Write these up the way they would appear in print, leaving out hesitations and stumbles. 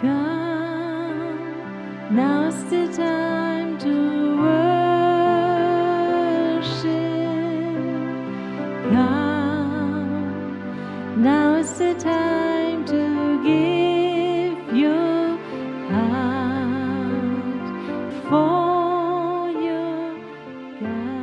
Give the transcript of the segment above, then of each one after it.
Come, now's the time to worship. Come, now's the time to give your heart for your God.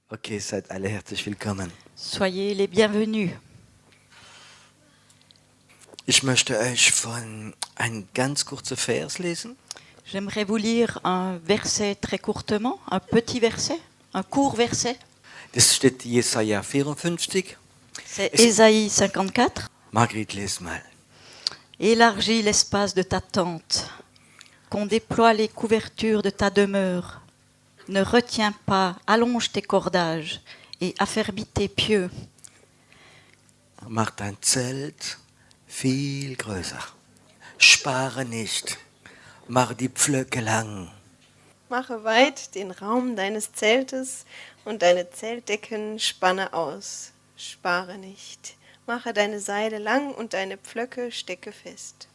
Okay, seid alle herzlich willkommen. Soyez les bienvenus. Ich möchte euch von einen ganz kurzen Vers lesen. J'aimerais vous lire un verset très courtement, un petit verset, un court verset. Das steht Jesaja 54. C'est Ésaïe 54. Margrit, lese mal. Élargis l'espace de ta tente, qu'on déploie les couvertures de ta demeure. Ne retiens pas, allonge tes cordages et affermis tes pieux. Mach dein Zelt viel größer. Spare nicht. Mach die Pflöcke lang. Mache weit den Raum deines Zeltes und deine Zeltdecken spanne aus. Spare nicht. Mache deine Seile lang und deine Pflöcke stecke fest.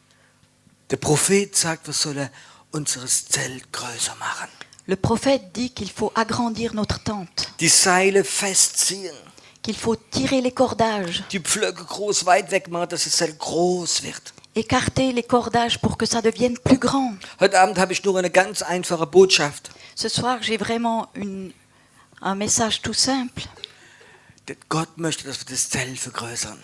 Der Prophet sagt, wir sollen unseres Zelt größer machen. Le prophète dit qu'il faut agrandir notre tente, Die Seile festziehen. qu'il faut tirer les cordages, Die Pflöcke groß weit weg machen, dass das Zelt groß wird. écarter les cordages pour que ça devienne plus grand. Heute Abend habe ich nur eine ganz einfache Botschaft. Ce soir, j'ai vraiment un message tout simple. Gott möchte, dass wir das Zelt vergrößern.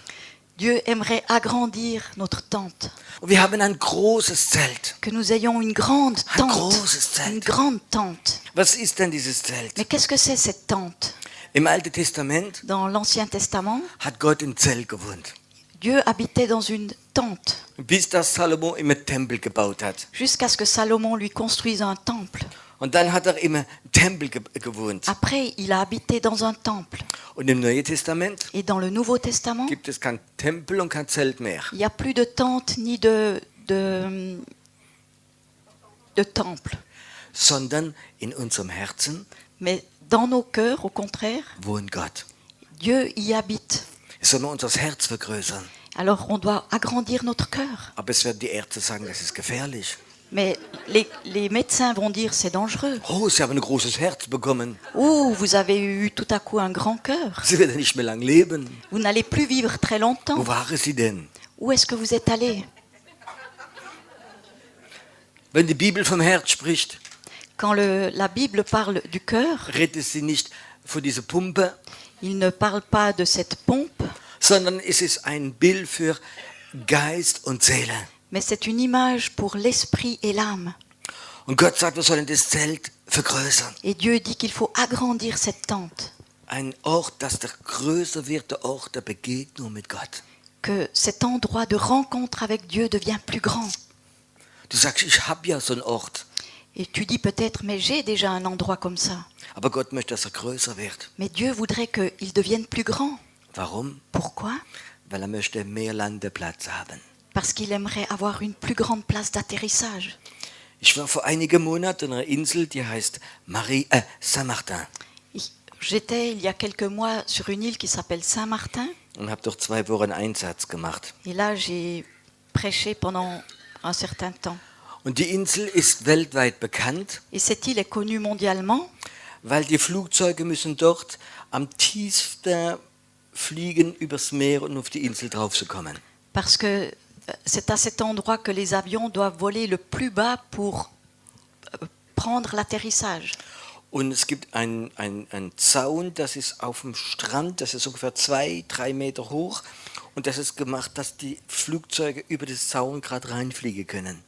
Dieu aimerait agrandir notre tente, Und wir haben ein großes Zelt. que nous ayons une grande Ein tente, großes Zelt. une grande tente. Was ist denn dieses Zelt? Mais qu'est-ce que c'est cette tente? Im Alten Testament Dans l'Ancien Testament, hat Gott im Zelt gewohnt. Dieu habitait dans une tente, Bis das Salomo immer Tempel gebaut hat. jusqu'à ce que Salomon lui construise un temple. Und dann hat er immer im Tempel gewohnt. Après, il a habité dans un temple. Und im Neuen Testament Et dans le Nouveau Testament, gibt es kein Tempel und kein Zelt mehr. il n'y a plus de tente ni de temple. Sondern in unserem Herzen Mais dans nos cœurs, au contraire, wohnt Gott. Dieu y habite. Jetzt sollen wir unser Herz vergrößern. Alors on doit agrandir notre cœur. Aber es werden die Ärzte sagen, das ist gefährlich. Mais les médecins vont dire c'est dangereux. Oh, sie haben ein großes Herz bekommen. Ou vous avez eu tout à coup un grand cœur. Sie werden nicht mehr lang leben. Vous n'allez plus vivre très longtemps. Wo waren sie denn? Où est-ce que vous êtes allé? Wenn die Bibel vom Herz spricht, Quand la Bible parle du cœur, redet sie nicht von dieser Pumpe, il ne parle pas de cette pompe, sondern es ist ein Bild für Geist und Seele. mais c'est une image pour l'esprit et l'âme. Und Gott sagt, wir sollen das Zelt vergrößern. Et Dieu dit qu'il faut agrandir cette tente, Ein Ort, das der größer wird, der Ort der Begegnung mit Gott. que cet endroit de rencontre avec Dieu devient plus grand. Du sagst, ich habe ja so einen Ort, Et tu dis peut-être, mais j'ai déjà un endroit comme ça. aber Gott möchte, dass er größer wird. Mais Dieu voudrait qu'il devienne plus grand. Warum? Pourquoi? Weil er möchte mehr Landeplatz haben. Parce qu'il aimerait avoir une plus grande place d'atterrissage. Ich war vor einigen Monaten an einer Insel, die heißt Saint-Martin. J'étais il y a quelques mois sur une île qui s'appelle Saint-Martin. Und habe dort 2 Wochen Einsatz gemacht. Et là, j'ai prêché pendant un certain temps. Und die Insel ist weltweit bekannt, Et cette île est connue mondialement weil die Flugzeuge müssen dort am tiefsten fliegen übers Meer, um auf die Insel drauf zu kommen. parce que c'est à cet endroit que les avions doivent voler le plus bas pour prendre l'atterrissage. Und es gibt einen Zaun, das ist auf dem Strand, das ist ungefähr 2-3 Meter hoch. Und das ist gemacht, dass die Flugzeuge über den Zaun gerade reinfliegen können.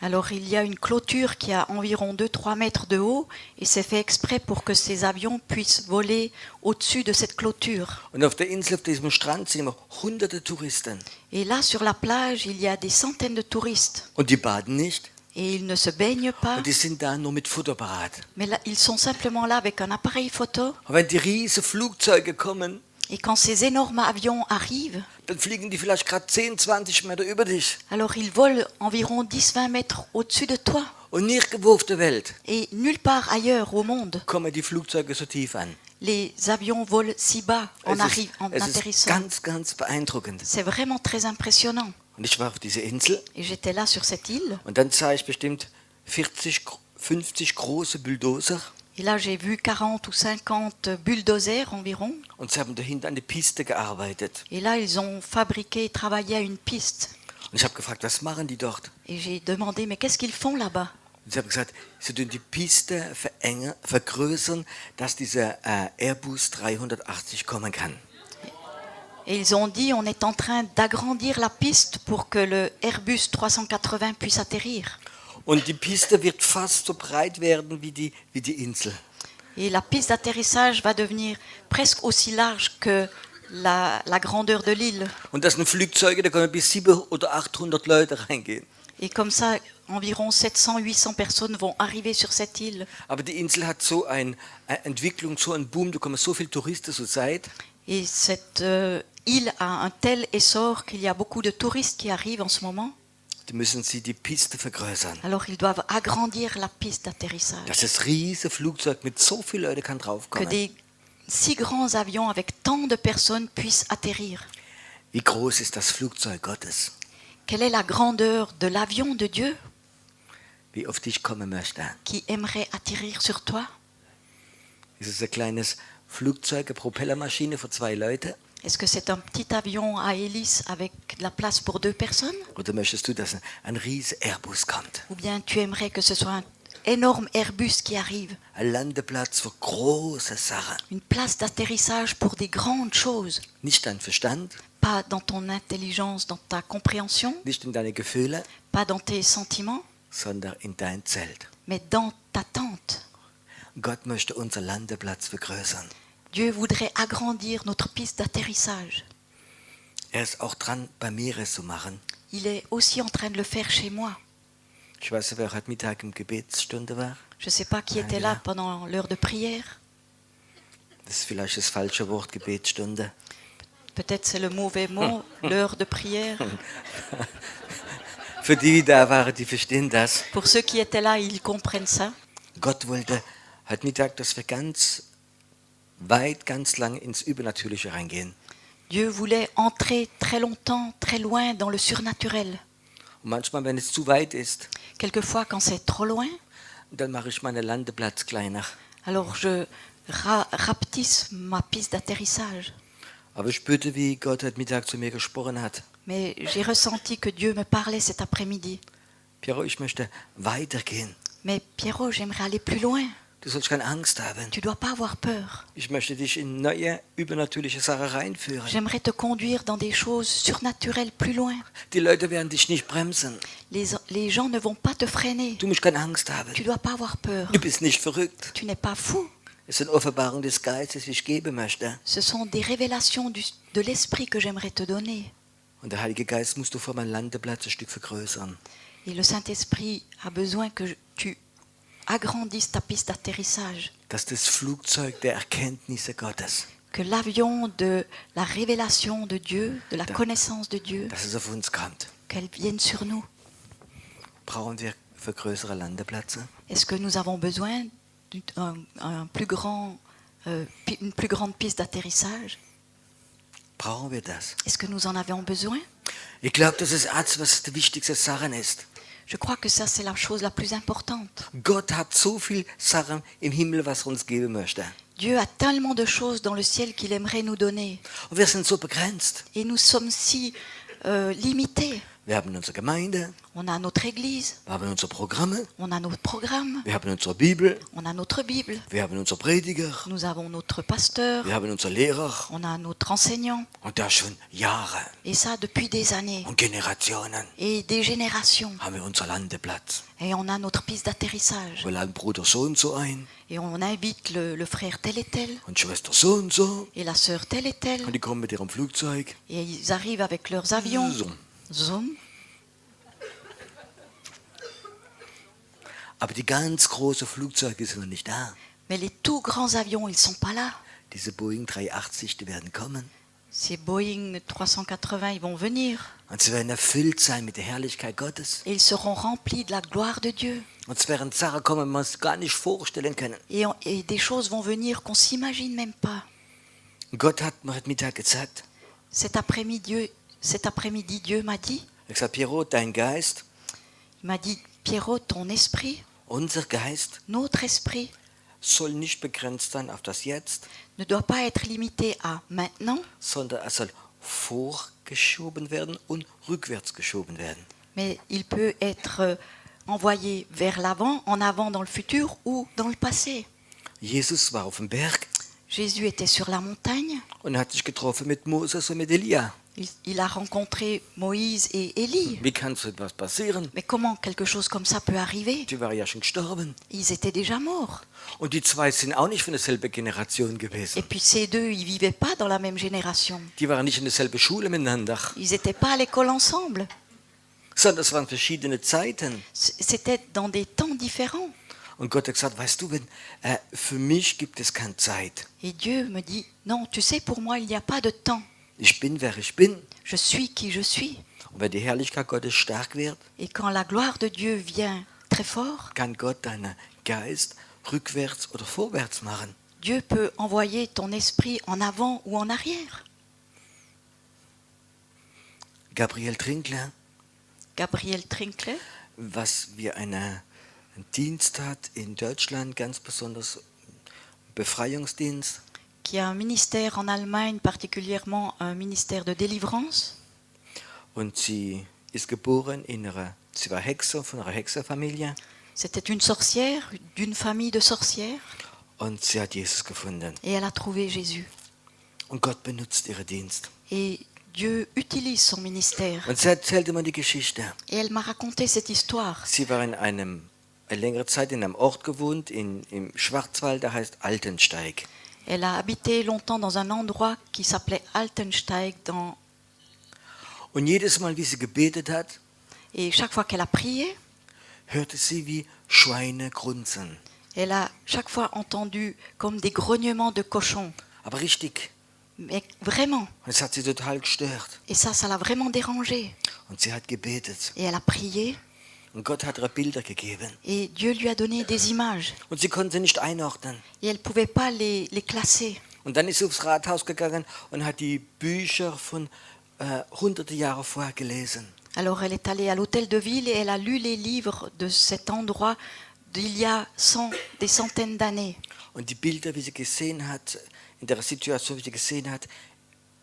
Alors il y a une clôture qui a environ 2-3 mètres de haut et c'est fait exprès pour que ces avions puissent voler au-dessus de cette clôture. Und auf der Insel, auf diesem Strand, sind immer hunderte Touristen. Et là, sur la plage, il y a des centaines de touristes. Und die baden nicht. Et ils ne se baignent pas, Und die sind da nur mit Fotoapparat. mais là, ils sont simplement là avec un appareil photo. Und wenn die riesen Flugzeuge kommen, Et quand ces énormes avions arrivent, dann fliegen die vielleicht gerade 10-20 Meter über dich. alors ils volent environ 10-20 mètres au-dessus de toi. Und nirgendwo auf der Welt Et nulle part ailleurs au monde, kommen die Flugzeuge so tief an. les avions volent si bas en Es ist atterrissant. ganz beeindruckend. C'est vraiment très impressionnant. Und ich war auf dieser Insel Et j'étais là sur cette île. und dann sah ich bestimmt 50 große Bulldozer Et là, j'ai vu 40 ou 50 bulldozers environ. und sie haben dahinter an der Piste gearbeitet. Et là, ils ont fabriqué et travaillé à une piste. Und ich habe gefragt, was machen die dort? Et j'ai demandé, mais qu'est-ce qu'ils font là-bas? Und sie haben gesagt, sie tun die Piste vergrößern, dass dieser Airbus 380 kommen kann. Et ils ont dit, on est en train d'agrandir la piste pour que le Airbus 380 puisse atterrir. Und die Piste wird fast so breit werden wie die Insel. Et la piste d'atterrissage va devenir presque aussi large que la grandeur de l'île. Und das sind Flugzeuge, da können bis 700 oder 800 Leute reingehen. Et comme ça, environ 700, 800 personnes vont arriver sur cette île. Aber die Insel hat so eine Entwicklung, so einen Boom, da kommen so viele Touristen zur Zeit. Et cette île a un tel essor qu'il y a beaucoup de touristes qui arrivent en ce moment. Da müssen sie die Piste vergrößern. Alors ils doivent agrandir la piste d'atterrissage. Dass das riesige Flugzeug mit so vielen Leuten kann Que draufkommen. des si grands avions avec tant de personnes puissent atterrir. Wie groß ist das Flugzeug Gottes? Quelle est la grandeur de l'avion de Dieu Wie auf dich kommen möchte? qui aimerait atterrir sur toi? Ist es ein kleines Flugzeug, eine Propellermaschine für 2 Leute? Est-ce que c'est un petit avion à hélice avec de la place pour 2 personnes? Oder möchtest du, dass ein riesiger Airbus kommt? Ou bien tu aimerais que ce soit un énorme Airbus qui arrive? Ein Landeplatz für große Sachen. Une place d'atterrissage pour des grandes choses. Nicht dein Verstand, Pas dans ton intelligence, dans ta compréhension, nicht in deine Gefühle, pas dans tes sentiments, sondern in dein Zelt. mais dans ta tente. Gott möchte unser Landeplatz vergrößern. Dieu voudrait agrandir notre piste d'atterrissage. Ist auch dran, bei mir es zu machen. Il est aussi en train de le faire chez moi. Ich weiß nicht, wer heute Mittag im Gebetsstunde war. Je ne sais pas qui était là pendant l'heure de prière. Das ist vielleicht das falsche Wort, Gebetsstunde. Peut-être c'est le mauvais mot, l'heure de prière. Für die, die da waren, die verstehen das. Pour ceux qui étaient là, ils comprennent ça. Gott wollte heute Mittag, dass wir ganz weit, ganz lang ins Übernatürliche reingehen. Dieu voulait entrer très longtemps, très loin dans le surnaturel. Und manchmal, wenn es zu weit ist, Quelquefois, quand c'est trop loin, dann mache ich meinen Landeplatz kleiner. alors je rapetisse ma piste d'atterrissage. Aber ich spürte, wie Gott heute Mittag zu mir gesprochen hat. Mais j'ai ressenti que Dieu me parlait cet après-midi. Piero, ich möchte weitergehen. Mais Pierrot, j'aimerais aller plus loin. Du sollst keine Angst haben. Tu dois pas avoir peur. Ich möchte dich in neue, übernatürliche Sachen reinführen. J'aimerais te conduire dans des choses surnaturelles plus loin. Die Leute werden dich nicht bremsen. Les gens ne vont pas te freiner. Du musst keine Angst haben. Tu dois pas avoir peur. Du bist nicht verrückt. Tu n'es pas fou. Es sind Offenbarungen des Geistes, die ich geben möchte. Ce sont des révélations de l'esprit que j'aimerais te donner. Und der Heilige Geist musst du vor meinem Landeplatz ein Stück vergrößern. Et le Saint-Esprit a besoin que tu agrandisses ta piste d'atterrissage. Dass das Flugzeug der Erkenntnisse Gottes, Que l'avion de la révélation de Dieu, de la Da- connaissance de Dieu, dass es auf uns kommt. qu'elle vienne sur nous. Brauchen wir für größere Landeplätze? Est-ce que nous avons besoin d'un plus grand, une plus grande piste d'atterrissage? Brauchen wir das? Est-ce que nous en avons besoin? Ich glaube, das ist das, was die wichtigste Sache ist. Je crois que ça, c'est la chose la plus importante. Gott hat so viel Sachen im Himmel, was er uns geben möchte. Dieu a tellement de choses dans le ciel qu'il aimerait nous donner. Und wir sind so begrenzt. Et nous sommes si limités. Wir haben unsere Gemeinde, On a notre Église, wir haben unsere Programme, on a notre programme, wir haben unsere Bibel, on a notre Bible, wir haben unsere Prediger, nous avons notre pasteur, wir haben unsere Lehrer. on a notre enseignant. Und das schon Jahre Et ça, depuis des années und Generationen et des générations. haben wir unseren Landeplatz. Et on a notre piste d'atterrissage. Wir laden Bruder so und so ein Et on invite le frère tel et tel, und Schwester so und so. et la sœur telle et telle. Und die kommen mit ihrem Flugzeug. Et ils arrivent avec leurs avions. Zoom. Zoom. Aber die ganz großen Flugzeuge sind noch nicht da. Mais les tout grands avions, ils sont pas là. Diese Boeing 380, die werden kommen. Ces Boeing 380, ils vont venir und sie werden erfüllt sein mit der Herrlichkeit Gottes. et ils seront remplis de la gloire de Dieu. Und es werden Sachen kommen, die wir uns gar nicht vorstellen können. Et des choses vont venir qu'on s'imagine même pas. Und Gott hat mir heute Mittag gesagt, Cet après-midi, Dieu m'a dit, er hat gesagt, Piero, dein Geist, il m'a dit, Pierrot, ton esprit, unser Geist, notre esprit, soll nicht begrenzt sein auf das Jetzt, ne doit pas être limité à maintenant, sondern er soll vorgeschoben werden und rückwärts geschoben werden. mais il peut être envoyé vers l'avant, en avant dans le futur ou dans le passé. Jesus war auf dem Berg Jésus était sur la montagne, und hat sich getroffen mit Moses und mit Elia. il a rencontré Moïse et Élie. Wie kann so etwas passieren? Mais comment quelque chose comme ça peut arriver? Die waren ja schon gestorben. Ils étaient déjà morts. Und die zwei sind auch nicht von derselben Generation Et gewesen. puis ces deux, ils vivaient pas dans la même génération. Die waren nicht in derselben Schule miteinander, Ils n'étaient pas à l'école ensemble. sondern es waren verschiedene Zeiten. C'était dans des temps différents. Und Gott hat gesagt, weißt du, für mich gibt es keine Zeit. Et Dieu me dit, non, tu sais, pour moi, il n'y a pas de temps. Ich bin, wer ich bin. Je suis qui je suis. Und wenn die Herrlichkeit Gottes stark wird, Et quand la gloire de Dieu vient très fort, kann Gott deinen Geist rückwärts oder vorwärts machen. Dieu peut envoyer ton esprit en avant ou en arrière. Gabriel Trinkler, Gabriel Trinkler, was wir einen Dienst hat in Deutschland, ganz besonders Befreiungsdienst. qui a un ministère en Allemagne, particulièrement un ministère de délivrance. Und sie ist geboren sie war Hexe von einer Hexerfamilie C'était une sorcière, d'une famille de sorcières, und sie hat Jesus gefunden. et elle a trouvé Jésus. Und Gott benutzt ihren Dienst. Et Dieu utilise son ministère. Und sie erzählte mir die Geschichte. Et elle m'a raconté cette histoire. Sie war eine längere Zeit in einem Ort gewohnt, im Schwarzwald, der heißt Altensteig. Elle a habité longtemps dans un endroit qui s'appelait Altensteig. Und jedes Mal, wie sie gebetet hat, Et chaque fois qu'elle a prié, hörte sie wie Schweine grunzen. elle a chaque fois entendu comme des grognements de cochons. Aber richtig. Mais vraiment. Und es hat sie total gestört. Et ça l'a vraiment dérangée. Und sie hat gebetet. Et elle a prié. Und Gott hat ihr Bilder gegeben. Et Dieu lui a donné des images. Und sie konnte sie nicht einordnen. Et elle ne pouvait pas les classer. Und dann ist sie aufs Rathaus gegangen und hat die Bücher von hunderte Jahre vorher gelesen. Alors elle est allée à l'hôtel de ville et elle a lu les livres de cet endroit d'il y a des centaines d'années. Und die Bilder, wie sie gesehen hat, in der Situation, wie sie gesehen hat,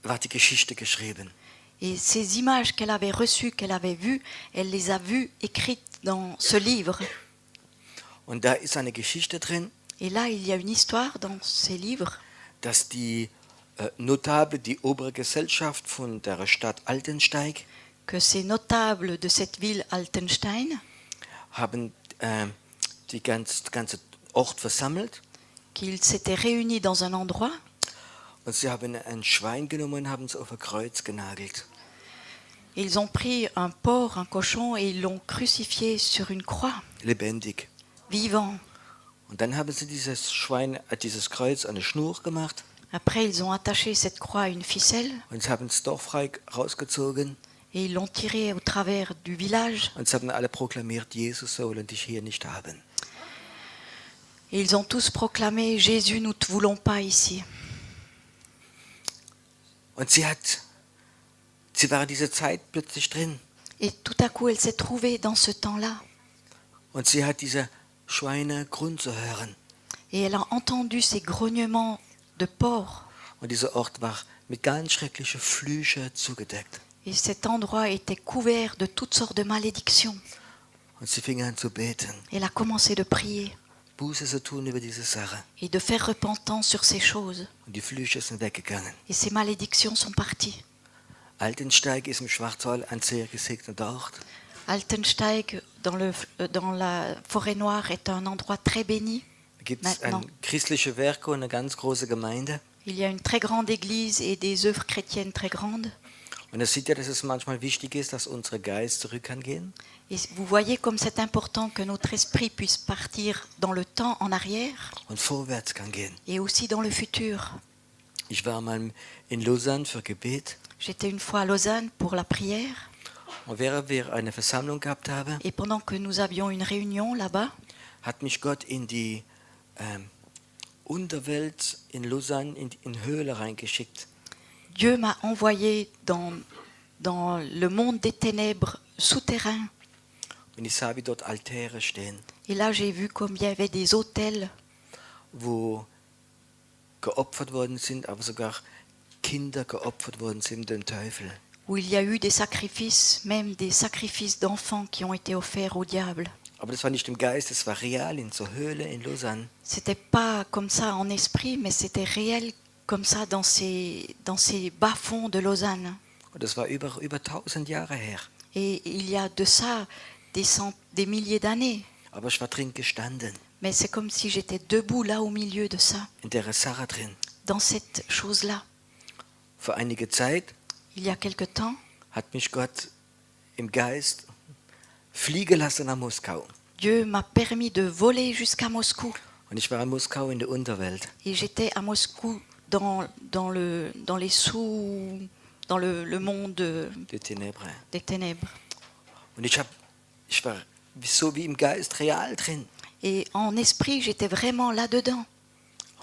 war die Geschichte geschrieben. Et ces images qu'elle avait reçues, qu'elle avait vues, elle les a vues écrites dans ce livre. Und da ist eine Geschichte drin, Et là, il y a une histoire dans ces livres dass die Notable, die obere Gesellschaft von der Stadt Altensteig, que ces notables de cette ville Altenstein haben die ganze Ort versammelt. qu'ils s'étaient réunis dans un endroit Und sie haben ein Schwein genommen und haben es auf ein Kreuz genagelt. et ils ont pris un porc, un cochon et ils l'ont crucifié sur une croix, Lebendig. vivant. Und dann haben sie dieses Kreuz an eine Schnur gemacht Après, ils ont attaché cette croix à une ficelle und sie haben es dorffrei rausgezogen et ils l'ont tiré au travers du village. und sie haben alle proklamiert, Jesus soll dich hier nicht haben. Et ils ont tous proclamé, Jésus, nous ne te voulons pas ici. Und sie war in dieser Zeit plötzlich drin. Et tout à coup, elle s'est trouvée dans ce temps-là. Und sie hat diese Schweine grunzen hören. Et elle a entendu ces grognements de porc. Und dieser Ort war mit ganz schrecklichen Flüchen zugedeckt. Et cet endroit était couvert de toutes sortes de malédictions. Und sie fing an zu beten, Elle a commencé de prier Buße zu tun über diese Sache. et de faire repentance sur ces choses. Und die Flüche sind weggegangen. Et ces malédictions sont parties. Altensteig ist im Schwarzwald ein sehr gesegneter Ort. Altensteig, dans la forêt noire, est un endroit très béni. Da gibt es Maintenant. christliche Werke und eine ganz große Gemeinde. Il y a une très grande église et des œuvres chrétiennes très grandes. Und es sieht ja, dass es manchmal wichtig ist, dass unsere Geist zurück kann gehen. Et vous voyez comme c'est important que notre esprit puisse partir dans le temps en arrière Und vorwärts kann gehen. et aussi dans le futur. Ich war mal in Lausanne für Gebet J'étais une fois à Lausanne pour la prière. und während wir eine Versammlung gehabt haben, Et pendant que nous avions une réunion là-bas, hat mich Gott in die Unterwelt in Lausanne, in Höhle reingeschickt. Dieu m'a envoyé dans le monde des ténèbres souterrains. Und ich sah, wie dort Altäre stehen, Et là, j'ai vu comme il y avait des autels wo geopfert worden sind, aber sogar Kinder geopfert worden sind dem Teufel. où il y a eu des sacrifices, même des sacrifices d'enfants qui ont été offerts au diable. Aber das war nicht im Geist, das war real in so Höhle in Lausanne. C'était pas comme ça en esprit, mais c'était réel comme ça dans ces bas-fonds de Lausanne. Und das war über 1000 Jahre her. Et il y a de ça des milliers d'années. Aber ich war drin gestanden, Mais c'est comme si j'étais debout là au milieu de ça, in der Sache drin. dans cette chose-là. Vor einiger Zeit Il y a quelque temps, hat mich Gott im Geist fliegen lassen nach Moskau. Dieu m'a permis de voler jusqu'à Moscou. Und ich war in Moskau in der Unterwelt. Et j'étais à Moscou dans le monde Die Tenebre. des ténèbres. Und ich war so wie im Geist real drin. Et en esprit, j'étais vraiment là-dedans.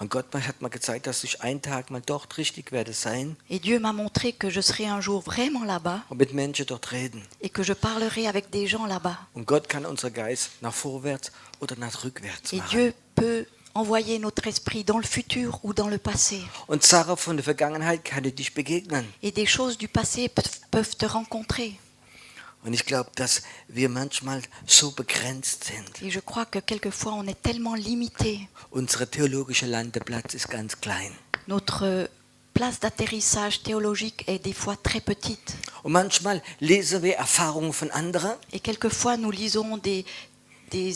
Und Gott hat mir gezeigt, dass ich einen Tag mal dort richtig werde sein Et Dieu m'a montré que je serais un jour vraiment là-bas und mit Menschen dort reden. et que je parlerai avec des gens là-bas. Und Gott kann unser Geist nach vorwärts oder nach rückwärts Et machen. Dieu peut envoyer notre esprit dans le futur ou dans le passé. Und Sachen von der Vergangenheit kann ich dich begegnen. Et des choses du passé peuvent te rencontrer. Und ich glaube, dass wir manchmal so begrenzt sind. Et je crois que quelquefois, on est tellement limité. Unser theologischer Landeplatz ist ganz klein. Notre place d'atterrissage théologique est des fois très petite. Und manchmal lesen wir Erfahrungen von anderen Et quelquefois, nous lisons des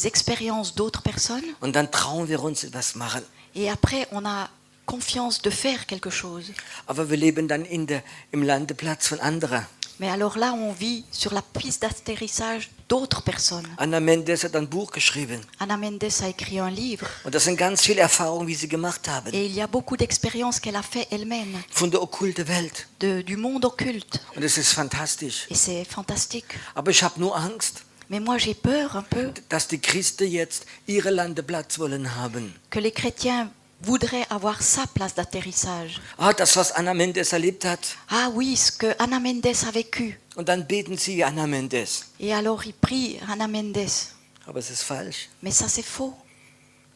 expériences d'autres personnes. und dann trauen wir uns etwas machen. Et après, on a confiance de faire quelque chose. Aber wir leben dann im Landeplatz von anderen. Mais alors là, on vit sur la piste d'atterrissage d'autres personnes. Anna Mendes hat ein Buch geschrieben. Anna Mendes a écrit un livre. Und das sind ganz viele Erfahrungen, wie sie gemacht haben. Et il y a beaucoup d'expériences qu'elle a fait elle-même, Von der okkulten Welt. du monde occulte. Und es ist fantastisch. Et c'est fantastique. Aber ich habe nur Angst, Mais moi, j'ai peur un peu dass die Christen jetzt ihren Landeplatz wollen haben. que les chrétiens voudraient avoir sa place d'atterrissage. Ah, das, was Anna Mendes erlebt hat. Ah oui, ce que Anna Mendes a vécu. Und dann beten sie wie Anna Mendes. Et alors, ils prient Anna Mendes. Aber es ist falsch. Mais ça, c'est faux.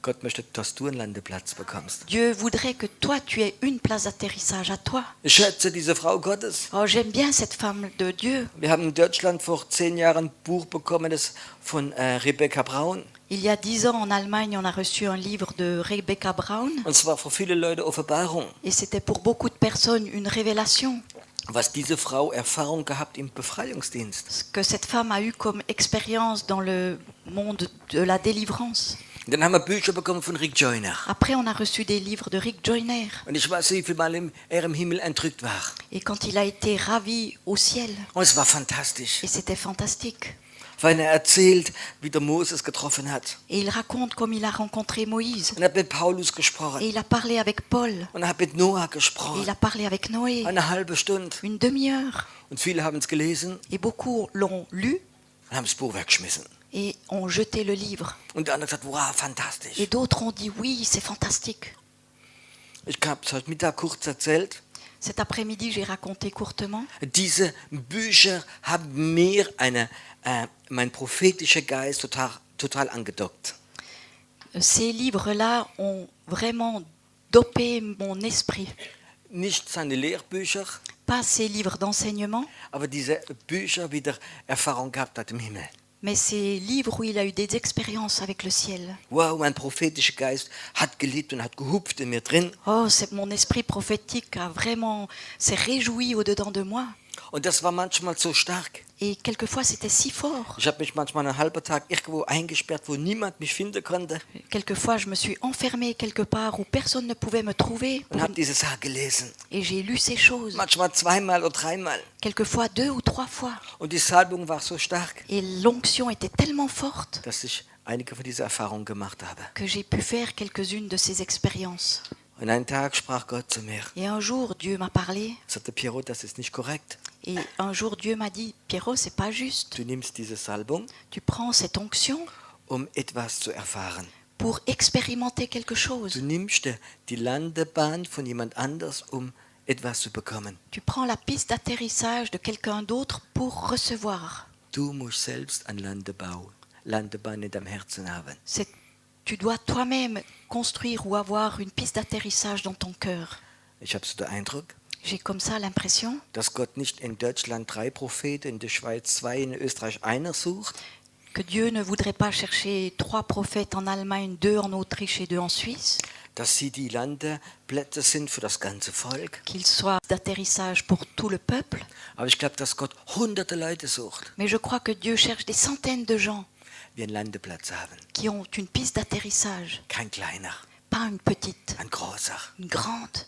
Gott möchte, dass du einen Landeplatz bekommst. Dieu voudrait que toi, tu aies une place d'atterrissage à toi. Ich schätze diese Frau Gottes. Oh, j'aime bien cette femme de Dieu. Wir haben in Deutschland vor 10 Jahren ein Buch bekommen, das von Rebecca Braun. Il y a 10 ans, en Allemagne, on a reçu un livre de Rebecca Braun. Und zwar für viele Leute Offenbarung. Et c'était pour beaucoup de personnes une révélation. Was diese Frau Erfahrung gehabt im Befreiungsdienst. Ce que cette femme a eu comme expérience dans le monde de la délivrance. Und dann haben wir Bücher bekommen von Rick Joyner. Après, on a reçu des livres de Rick Joyner. Und ich weiß, wie viel Mal er im Himmel entrückt war. Et quand il a été ravi au ciel, Und es war fantastisch. et c'était fantastique. Weil er erzählt, wie der Moses getroffen hat. Et il raconte comme il a rencontré Moïse. Und er hat mit Paulus Et gesprochen. il a parlé avec Paul. Und er hat mit Noah Et gesprochen. il a parlé avec Noé. Eine halbe Stunde. Une demi-heure. Und viele haben es gelesen Et beaucoup l'ont lu und haben das Buch weggeschmissen. et ont jeté le livre. Und die anderen gesagt, wow, fantastisch. Et d'autres ont dit oui, c'est fantastique. Ich habe es heute Mittag kurz erzählt. Cet après-midi, j'ai raconté courtement. Diese Bücher haben mir mein prophetischer Geist total angedockt. Ces livres-là ont vraiment dopé mon esprit. Nicht seine Lehrbücher, Pas ces livres d'enseignement, aber diese Bücher, wie der Erfahrung gehabt hat im Himmel. mais ces livres où il a eu des expériences avec le ciel. Wow, mein prophetischer Geist hat geliebt und hat gehupft in mir drin. Oh, mon esprit prophétique s'est réjoui au-dedans de moi. Und das war manchmal so stark. Et quelquefois, c'était si fort. Ich habe mich manchmal einen halben Tag irgendwo eingesperrt, wo niemand mich finden konnte. Quelquefois, je me suis enfermée quelque part où personne ne pouvait me trouver. Und habe diese Sache gelesen. Et j'ai lu ces choses. Manchmal zweimal oder dreimal. Quelquefois 2 ou 3 fois. Und die Salbung war so stark, Et l'onction était tellement forte dass ich einige von dieser Erfahrungen gemacht habe. que j'ai pu faire quelques-unes de ces expériences. Und einen Tag sprach Gott zu mir, Et un jour, Dieu m'a parlé. sagte Piero, das ist nicht korrekt. Et un jour, Dieu m'a dit, Pierrot, c'est pas juste. Du nimmst diese Salbung, Tu prends cette onction etwas zu erfahren. pour expérimenter quelque Du chose. nimmst die Landebahn von jemand anders, etwas zu bekommen. Tu prends la piste d'atterrissage de quelqu'un d'autre pour recevoir. Du musst selbst eine Landebahn in deinem Herzen haben. Tu dois toi-même construire ou avoir une piste d'atterrissage dans ton cœur. Ich habe so den Eindruck, J'ai comme ça l'impression dass Gott nicht in Deutschland 3 Propheten, in der Schweiz 2, in Österreich 1 sucht, que Dieu ne voudrait pas chercher 3 prophètes en Allemagne, 2 en Autriche et 2 en Suisse, dass sie die Landeplätze sind für das ganze Volk. qu'ils soient d'atterrissage pour tout le peuple. Aber ich glaube, dass Gott hunderte Leute sucht, Mais je crois que Dieu cherche des centaines de gens die einen Landeplatz haben. qui ont une piste d'atterrissage, Kein kleiner, pas une petite, ein großer. une grande.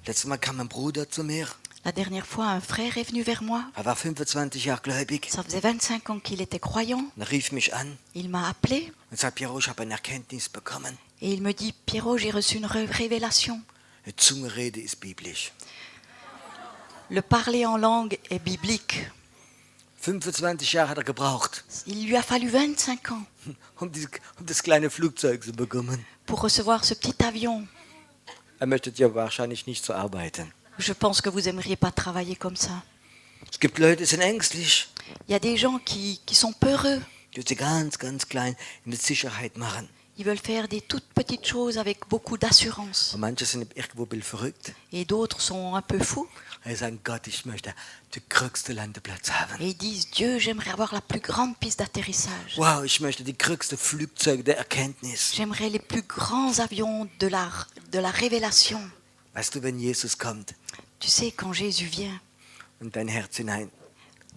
Letztes Mal kam ein Bruder zu mir. La dernière fois, un frère est venu vers moi. Er war 25 Jahre gläubig. Ça faisait 25 ans qu'il était croyant. Er rief mich an Il m'a appelé und sagte, Piero, ich habe eine Erkenntnis bekommen. et il me dit, Pierrot, j'ai reçu une révélation. Die Zungenrede ist biblisch. Le parler en langue est biblique. 25 Jahre hat er gebraucht, Il lui a fallu 25 ans das kleine Flugzeug zu bekommen. pour recevoir ce petit avion. Er möchte ja wahrscheinlich nicht so arbeiten. Je pense que vous aimeriez pas travailler comme ça. Es gibt Leute, die sind ängstlich, Il y a des gens qui sont peureux. die sie ganz klein in der Sicherheit machen. Ils veulent faire des toutes petites choses avec beaucoup d'assurance. Und manche sind irgendwo ein bisschen verrückt. Et d'autres sont un peu fous. Sie sagen, Gott, ich möchte den größten Landeplatz haben. Et ils disent, Dieu, j'aimerais avoir la plus grande piste d'atterrissage. Wow, ich möchte die größten Flugzeuge der Erkenntnis. J'aimerais les plus grands avions de la révélation. Weißt du, wenn Jesus kommt Tu sais, quand Jésus vient in dein Herz hinein,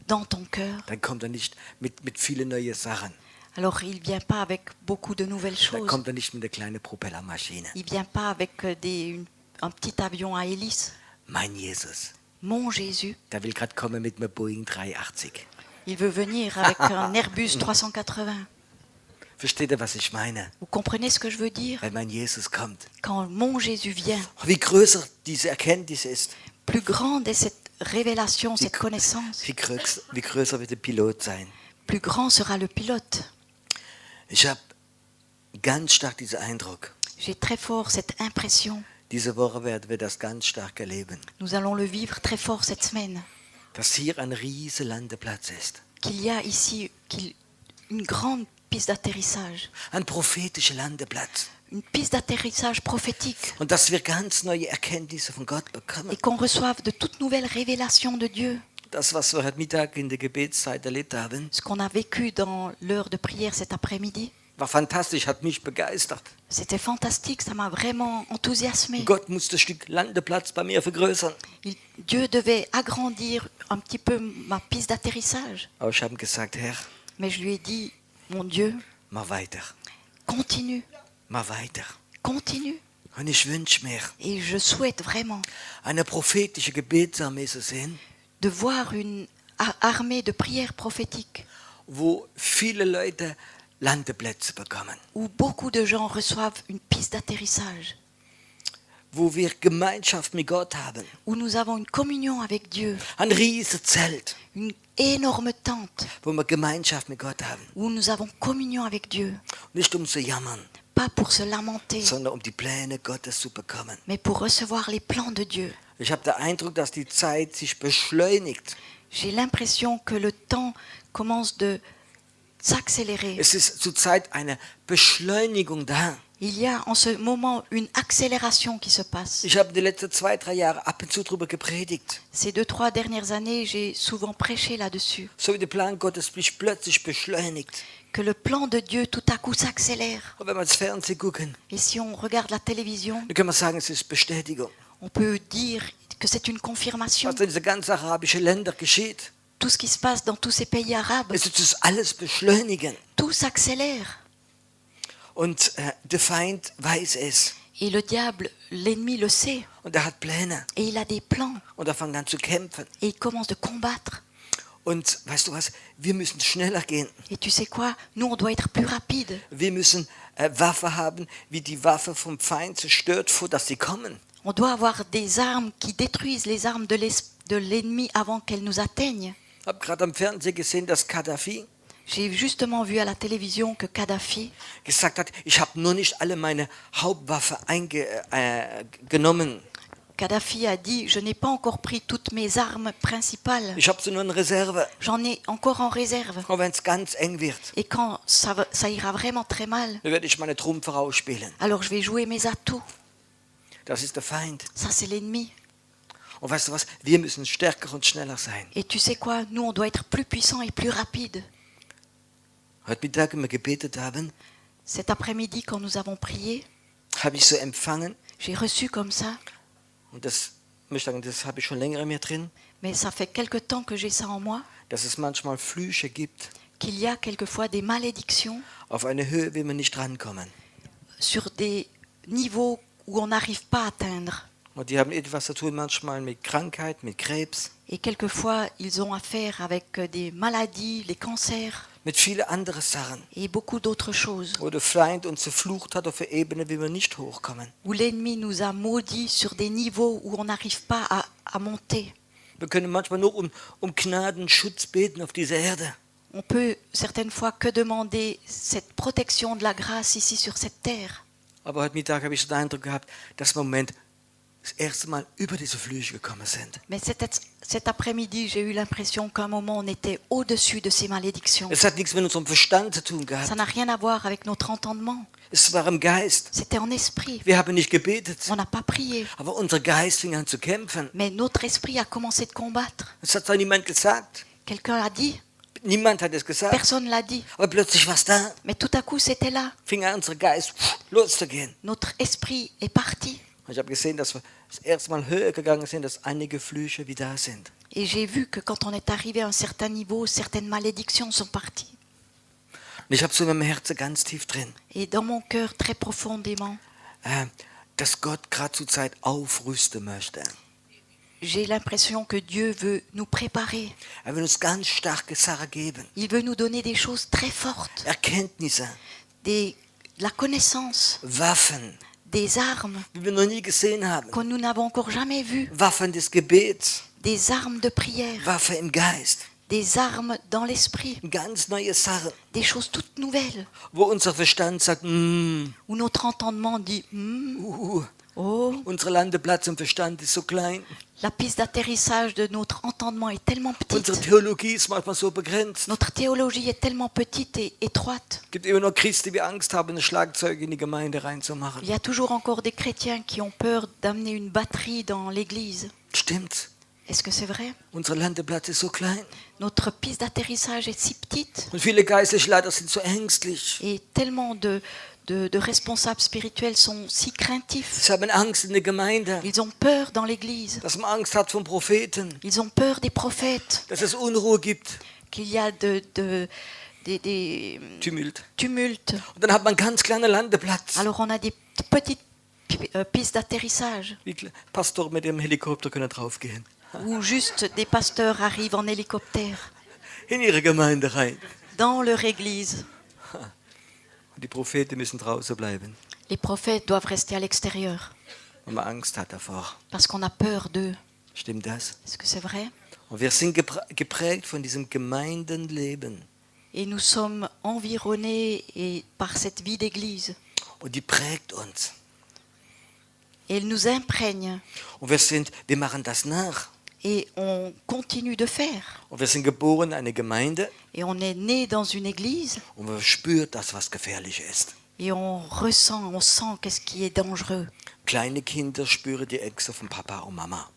dans ton cœur, dann kommt er nicht mit vielen neuen Sachen. alors il vient pas avec beaucoup de nouvelles Dann choses. kommt er nicht mit der kleinen Propellermaschine. Il vient pas avec un petit avion à hélice. Mein Jesus, Mon Jésus, der will gerade kommen mit einem Boeing 380. il veut venir avec un Airbus 380. Versteht ihr, was ich meine? Vous comprenez ce que je veux dire? Wenn mein Jesus kommt. Quand mon Jésus vient, Wie größer diese Erkenntnis ist, plus grande est cette révélation, cette connaissance, wie größer wird der Pilot sein. plus grand sera le pilote. Ich habe ganz stark diesen Eindruck. J'ai très fort cette impression. Diese Woche werden wir das ganz stark erleben. Nous allons le vivre très fort cette semaine. Dass hier ein riesiger Landeplatz ist. Qu'il y a ici une grande piste d'atterrissage. Ein prophetischer Landeplatz. Une piste d'atterrissage prophétique. Und dass wir ganz neue Erkenntnisse von Gott bekommen. Et qu'on reçoive de toutes nouvelles révélations de Dieu. Das, was wir heute Mittag in der Gebetszeit erlebt haben, Ce qu'on a vécu dans l'heure de prière cet après-midi, war fantastisch, hat mich begeistert. c'était fantastique, ça m'a vraiment enthousiasmé. Gott muss das Stück Landeplatz bei mir vergrößern. Dieu devait agrandir un petit peu ma piste d'atterrissage. Aber ich habe gesagt, Herr, Mais je lui ai dit, mon Dieu, mach weiter, continue, mach weiter. continue. Und ich wünsche mir, Et je souhaite vraiment eine prophetische Gebetsarmee zu sehen, de voir une armée de prières prophétiques wo viele Leute Landeplätze bekommen, où beaucoup de gens reçoivent une piste d'atterrissage, wo wir Gemeinschaft mit Gott haben, où nous avons une communion avec Dieu, ein riesiges Zelt, une énorme tente, wo wir Gemeinschaft mit Gott haben. où nous avons communion avec Dieu, Nicht zu jammern, pas pour se lamenter, sondern die Pläne Gottes zu bekommen. mais pour recevoir les plans de Dieu. Ich habe den Eindruck, dass die Zeit sich beschleunigt. J'ai l'impression que le temps commence de s'accélérer. Es ist zurzeit eine Beschleunigung da. Il y a en ce moment une accélération qui se passe. Ich habe die letzten 2-3 Jahre ab und zu darüber gepredigt. Ces 2-3 dernières années, j'ai souvent prêché là-dessus, So wie der Plan Gottes sich plötzlich beschleunigt. que le plan de Dieu tout à coup s'accélère. Und wenn wir ins Fernsehen gucken, Et si on regarde la télévision, dann können wir sagen, es ist Bestätigung. on peut dire que c'est une confirmation. Was in diesen ganzen arabischen Ländern geschieht, Tout ce qui se passe dans tous ces pays arabes, es ist das alles beschleunigen. tout s'accélère. Und der Feind weiß es. Et le diable, l'ennemi le sait. Und er hat Pläne. Et il a des plans. Und er fängt an zu kämpfen. Et il commence de combattre. Und weißt du was? Wir müssen schneller gehen. Et tu sais quoi? Nous, on doit être plus rapide. Wir müssen Waffe haben, wie die Waffe vom Feind zerstört, vor dass sie kommen. On doit avoir des armes qui détruisent les armes de l'ennemi avant qu'elles nous atteignent. Ich habe gerade am Fernsehen gesehen, dass Gaddafi J'ai justement vu à la télévision que Kadhafi gesagt hat, ich habe nur nicht alle meine Hauptwaffe genommen. Kadhafi a dit « Je n'ai pas encore pris toutes mes armes principales. Ich habe sie nur in Reserve, J'en ai encore en réserve. auch wenn es ganz eng wird. Et quand ça ira vraiment très mal, Dann werde ich meine Trumpfe rausspielen. alors je vais jouer mes atouts. Das ist der Feind. Ça, c'est l'ennemi. Und weißt du was? Wir müssen stärker und schneller sein. Et tu sais quoi? Nous, on doit être plus puissants et plus rapides. Heute Mittag, wenn wir gebetet haben, Cet après-midi, quand nous avons prié, habe ich so empfangen. j'ai reçu comme ça, Und das, muss ich sagen, das habe ich schon länger in mir drin, mais ça fait quelque temps que j'ai ça en moi, dass es manchmal Flüche gibt qu'il y a quelquefois des malédictions auf eine Höhe, wie wir nicht rankommen. sur des niveaux où on n'arrive pas à atteindre. Und die haben etwas zu tun manchmal mit Krankheit, mit Krebs, Et quelquefois, ils ont affaire avec des maladies, les cancers mit vielen anderen Sachen. et beaucoup d'autres choses. Wo der Feind uns verflucht hat auf einer Ebene, wie wir nicht hochkommen. Où l'ennemi nous a maudits sur des niveaux où on n'arrive pas à monter. Wir können manchmal nur um Gnaden, Schutz beten auf dieser Erde. On peut certaines fois que demander cette protection de la grâce ici sur cette terre. Aber heute Mittag habe ich so den Eindruck gehabt, dass wir im Moment das erste Mal über diese Flüche gekommen sind. Mais cet après-midi, j'ai eu l'impression qu'à un moment, on était au-dessus de ces malédictions. Es hat nichts mit unserem Verstand zu tun Ça gehabt. n'a rien à voir avec notre entendement. Es war im Geist. C'était en esprit. Wir haben nicht gebetet, On n'a pas prié. aber unser Geist fing an zu kämpfen. Mais notre esprit a commencé de combattre. Es hat zwar niemand gesagt. Quelqu'un l'a dit, Niemand hat es gesagt. personne l'a dit. Aber plötzlich war es da. Mais tout à coup, c'était là. Fing an, unser Geist loszugehen. Notre esprit est parti. Und ich habe gesehen, dass wir das erste Mal höher gegangen sind, dass einige Flüche wieder da sind. Et j'ai vu que quand on est arrivé à un certain niveau, certaines malédictions sont parties. Und ich habe so in meinem Herzen ganz tief drin, Et dans mon cœur, très profondément, dass Gott gerade zur Zeit aufrüsten möchte. j'ai l'impression que Dieu veut nous préparer. Er will uns ganz starke Sachen geben. Il veut nous donner des choses très fortes, Erkenntnisse, de la connaissance, Waffen, des armes wie wir noch nie gesehen haben. que nous n'avons encore jamais vues, Waffen des Gebets, des armes de prière, Waffe im Geist. des armes dans l'esprit, Ganz neue Sachen, des choses toutes nouvelles, wo unser Verstand sagt, où notre entendement dit oh, unser Landeplatz im Verstand ist so klein. la piste d'atterrissage de notre entendement est tellement petite, Unsere Theologie ist manchmal so begrenzt. notre théologie est tellement petite et étroite. Es gibt immer noch Christen, die Angst haben, ein Schlagzeug in die Gemeinde reinzumachen. Il y a toujours encore des chrétiens qui ont peur d'amener une batterie dans l'église. Stimmt's? Est-ce que c'est vrai? Unser Landeplatz ist so klein. Notre piste d'atterrissage est si petite Und viele geistliche Leiter sind so ängstlich. et tellement de responsables spirituels sont si craintifs. Sie haben Angst in der Gemeinde, Ils ont peur dans l'église. dass man Angst hat vom Propheten, Ils ont peur des prophètes, dass es Unruhe gibt, qu'il y a des Tumult. tumultes. Und dann hat man einen ganz kleinen Landeplatz. Alors on a des petites pistes d'atterrissage Wie Pastor mit dem Helikopter können draufgehen. où juste des pasteurs arrivent en hélicoptère In ihre Gemeinde rein. dans leur église. Und die Propheten müssen draußen bleiben, Les prophètes doivent rester à l'extérieur weil man Angst hat davor. parce qu'on a peur d'eux. Stimmt das? Est-ce que c'est vrai? Und wir sind geprägt von diesem Gemeindenleben. Et nous sommes environnés par cette vie d'église. Und die prägt uns. Et elle nous imprègne. Und wir machen das nach. Et on continue de faire. Und wir sind geboren in einer Gemeinde Et on est né dans une église und man spürt das, was gefährlich ist. et on ressent, on sent qu'est-ce qui est dangereux. Kleine Kinder spüren die Ängste von Papa und Mama.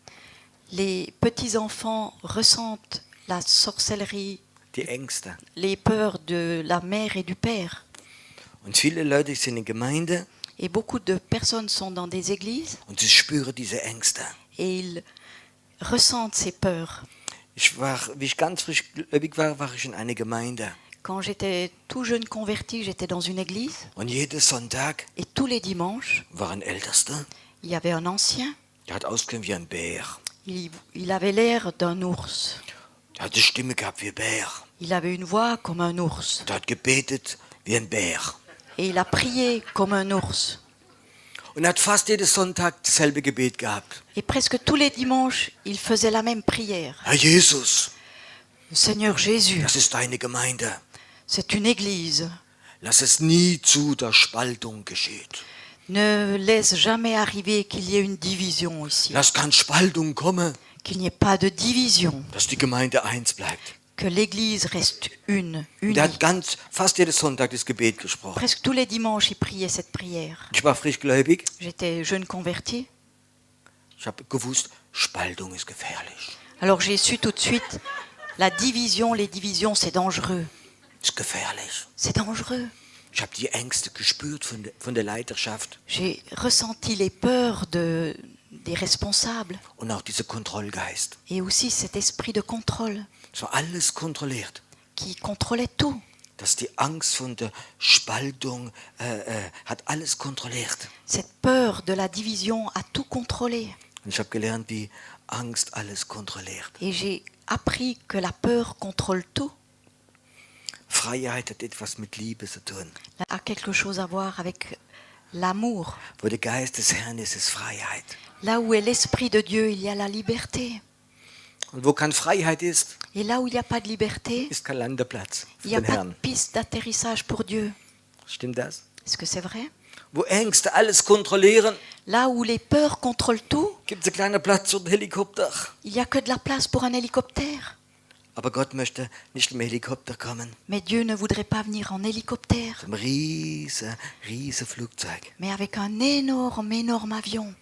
Les petits-enfants ressentent la sorcellerie, Die Ängste. les peurs de la mère et du père. Und viele Leute sind in Gemeinde Et beaucoup de personnes sont dans des églises und sie spüren diese Ängste. et ils ressentent ces peurs. Wie ich ganz frisch gläubig war, war ich in einer Gemeinde. Quand j'étais tout jeune converti, j'étais dans une église Und jeden Sonntag et tous les dimanches, war ein Ältester, il y avait un ancien. der hat ausgesehen wie ein Bär. Il avait l'air d'un ours. Der hat die Stimme gehabt wie ein Bär. Il avait une voix comme un ours. Der hat gebetet wie ein Bär. Et il a prié comme un ours. Und er hat fast jeden Sonntag dasselbe Gebet gehabt. Et presque tous les dimanches, il faisait la même prière. Herr Jesus, Seigneur Jésus, das ist deine Gemeinde. c'est une église. Lass es nie zu, dass Spaltung geschieht. Ne laisse jamais arriver qu'il y ait une division ici. Lass keine Spaltung kommen, Qu'il n'y ait pas de division. dass die Gemeinde eins bleibt. Que l'église reste Und unie. er hat fast jeden Sonntag das Gebet gesprochen. Presque tous les dimanches, il priait cette prière. Ich war frischgläubig. J'étais jeune converti. Ich habe gewusst, Spaltung ist gefährlich. Alors j'ai su tout de suite, la division, les divisions, c'est dangereux. Ist gefährlich. C'est dangereux. Ich habe die Ängste gespürt von der Leiterschaft J'ai ressenti les peurs des responsables und auch dieser Kontrollgeist. et aussi cet esprit de contrôle Es war alles kontrolliert. qui contrôlait tout. Dass die Angst von der Spaltung hat alles kontrolliert. Cette peur de la division a tout contrôlé. Und ich habe gelernt, wie Angst alles kontrolliert. Et j'ai appris que la peur contrôle tout. Freiheit hat etwas mit Liebe zu tun. Ça a quelque chose à voir avec l'amour. Wo der Geist des Herrn ist, ist Freiheit. Là où est l'esprit de Dieu, il y a la liberté. Und wo keine Freiheit ist, Et là où il n'y a pas de liberté, ist kein Landeplatz für il n'y a den pas de Herrn. piste d'atterrissage pour Dieu. Stimmt das? Est-ce que c'est vrai? Wo Ängste alles kontrollieren, Là où les peurs contrôlent tout, gibt es einen kleinen Platz für den Helikopter. il n'y a que de la place pour un hélicoptère. Aber Gott möchte nicht im Helikopter kommen. Mais Dieu ne voudrait pas venir en hélicoptère, Ein riesen Flugzeug mais avec un énorme avion,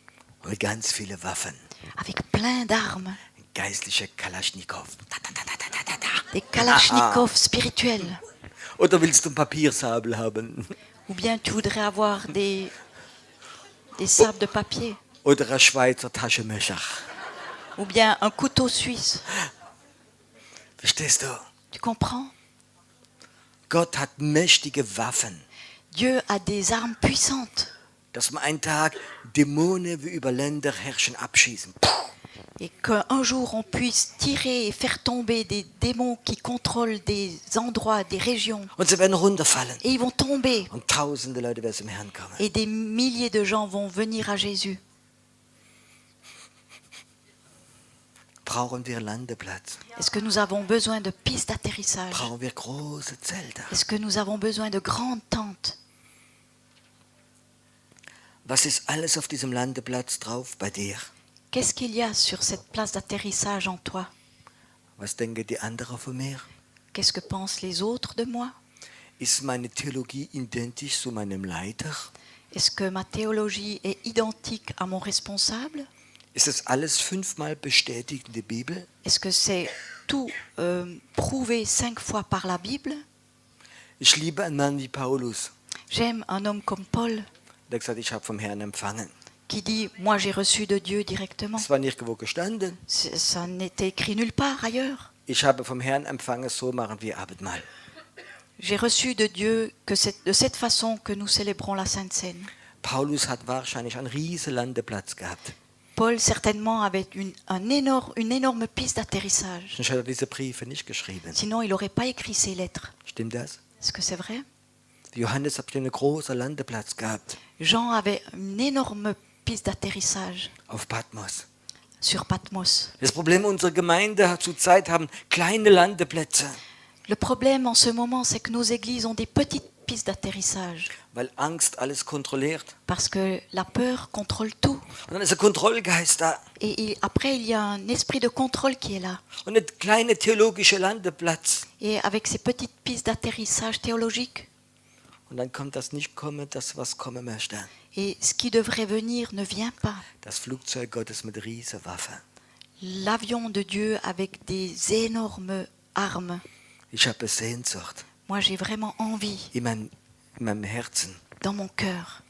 mit ganz vielen Waffen. avec plein d'armes, Ein geistlicher Kalaschnikow. des kalachnikovs spirituels. Oder willst du einen Papiersabel haben? Ou bien tu voudrais avoir des sabres de papier, Oder ein Schweizer Taschenmesser. ou bien un couteau suisse. Verstehst du? Tu comprends? Gott hat mächtige Waffen, Dieu a des armes puissantes dass wir einen Tag Dämonen wie über Länder herrschen abschießen. Puh. et qu'un jour on puisse tirer et faire tomber des démons qui contrôlent des endroits, des régions. Und sie werden runterfallen. Et ils vont tomber Und tausende Leute werden zum Herrn kommen. et des milliers de gens vont venir à Jésus. Brauchen wir Landeplatz? Est-ce que nous avons besoin de pistes d'atterrissage? Brauchen wir große Zelte? Est-ce que nous avons besoin de grandes tentes? Was ist alles auf diesem Landeplatz drauf bei dir? Qu'est-ce qu'il y a sur cette place d'atterrissage en toi? Was denken die anderen von mir? Qu'est-ce que pensent les autres de moi? Ist meine Theologie identisch zu meinem Leiter? Est-ce que ma théologie est identique à mon responsable? Ist das alles 5-mal bestätigt in der Bibel? Est-ce que c'est tout prouvé 5 fois par la Bible? Ich liebe einen Mann wie Paulus, J'aime un homme comme Paul der gesagt hat, ich habe vom Herrn empfangen. qui dit « Moi j'ai reçu de Dieu directement Es war nirgendwo gestanden. ». Ça n'était écrit nulle part ailleurs. Ich habe vom Herrn empfangen, so machen wir Abendmahl. J'ai reçu de Dieu que c'est de cette façon que nous célébrons la Sainte Seine. Paulus hat wahrscheinlich einen riesen Landeplatz gehabt. Paul certainement avait une énorme piste d'atterrissage. Sonst hat er diese Briefe nicht geschrieben. Sinon, il n'aurait pas écrit ces lettres. Stimmt das? Est-ce que c'est vrai? Johannes hat einen großen Landeplatz gehabt Jean avait une énorme piste d'atterrissage auf Patmos. sur Patmos. Das Problem unserer Gemeinde zurzeit haben kleine Landeplätze, Le problème en ce moment, c'est que nos églises ont des petites pistes d'atterrissage weil Angst alles kontrolliert. parce que la peur contrôle tout. Und dann ist ein Kontrollgeist da Et après, il y a un esprit de contrôle qui est là. und ein kleiner theologischer Landeplatz. Et avec ces petites pistes d'atterrissage théologiques, Und dann kommt das nicht kommen, das was kommen möchte. et ce qui devrait venir ne vient pas. Das Flugzeug Gottes mit Riesenwaffen. L'avion de Dieu avec des énormes armes. Ich habe Sehnsucht Moi, j'ai vraiment envie, in meinem Herzen, dans mon cœur,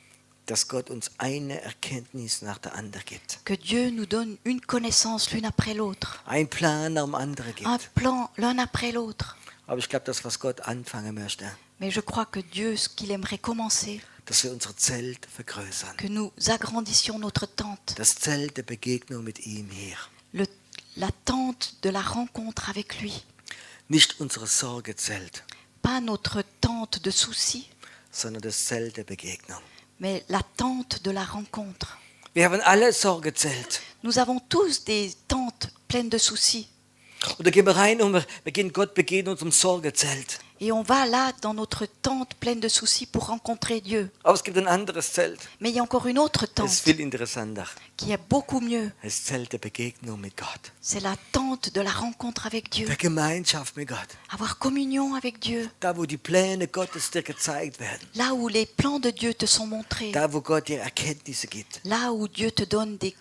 dass Gott uns eine Erkenntnis nach der anderen gibt. que Dieu nous donne une connaissance l'une après l'autre. Ein Plan nach dem anderen Un gibt. plan l'un après l'autre. Aber ich glaube, das, was Gott anfangen möchte, Mais je crois que Dieu, ce qu'il aimerait commencer, dass wir unser Zelt vergrößern. que nous agrandissions notre tente. Das Zelt der Begegnung mit ihm hier. La tente de la rencontre avec lui. Nicht unser Sorgezelt, Pas notre tente de soucis, sondern das Zelt der Begegnung. mais la tente de la rencontre. Wir haben alle Sorgezelt. Nous avons tous des tentes pleines de soucis. Und da gehen wir rein und wir gehen Gott begegnen unserem Sorgezelt. Et on va là dans notre tente pleine de soucis pour rencontrer Dieu. Aber es gibt ein anderes Zelt. Mais il y a encore une autre Das ist tente viel interessanter. qui est beaucoup mieux. Das Zelt der Begegnung mit Gott. C'est la tente de la rencontre avec Dieu. Der Gemeinschaft mit Gott. Avoir communion avec Dieu. Da, wo die Pläne Gottes dir gezeigt werden. Là où les plans de Dieu te sont montrés. Da, wo Gott dir Erkenntnisse gibt. Là où Dieu te donne des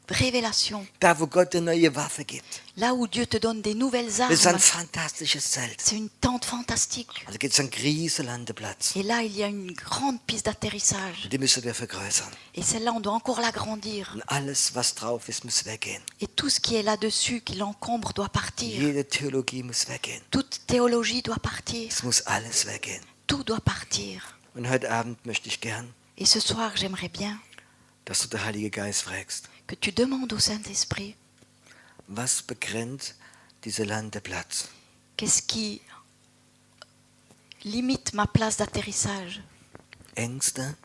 révélations. Da, wo Gott dir neue Waffe gibt. Là où Dieu te donne des nouvelles Das ist ein armes. fantastisches Zelt. C'est une tente fantastique. Also gibt es einen Riesenlandeplatz. Et là, il y a une grande piste d'atterrissage. Die müssen wir vergrößern. Et celle-là, on doit encore l'agrandir. Und alles, was drauf ist, muss weggehen. Et tout ce qui est là-dessus, qui l'encombre, doit partir. Jede Theologie muss weggehen. Toute théologie doit partir. Es muss alles weggehen. Tout doit partir. Und heute Abend möchte ich gern, Et ce soir, j'aimerais bien dass du den Heiligen Geist fragst, que tu demandes au Saint-Esprit was begrenzt diesen Landeplatz? qu'est-ce qui limite ma place d'atterrissage. Ängste?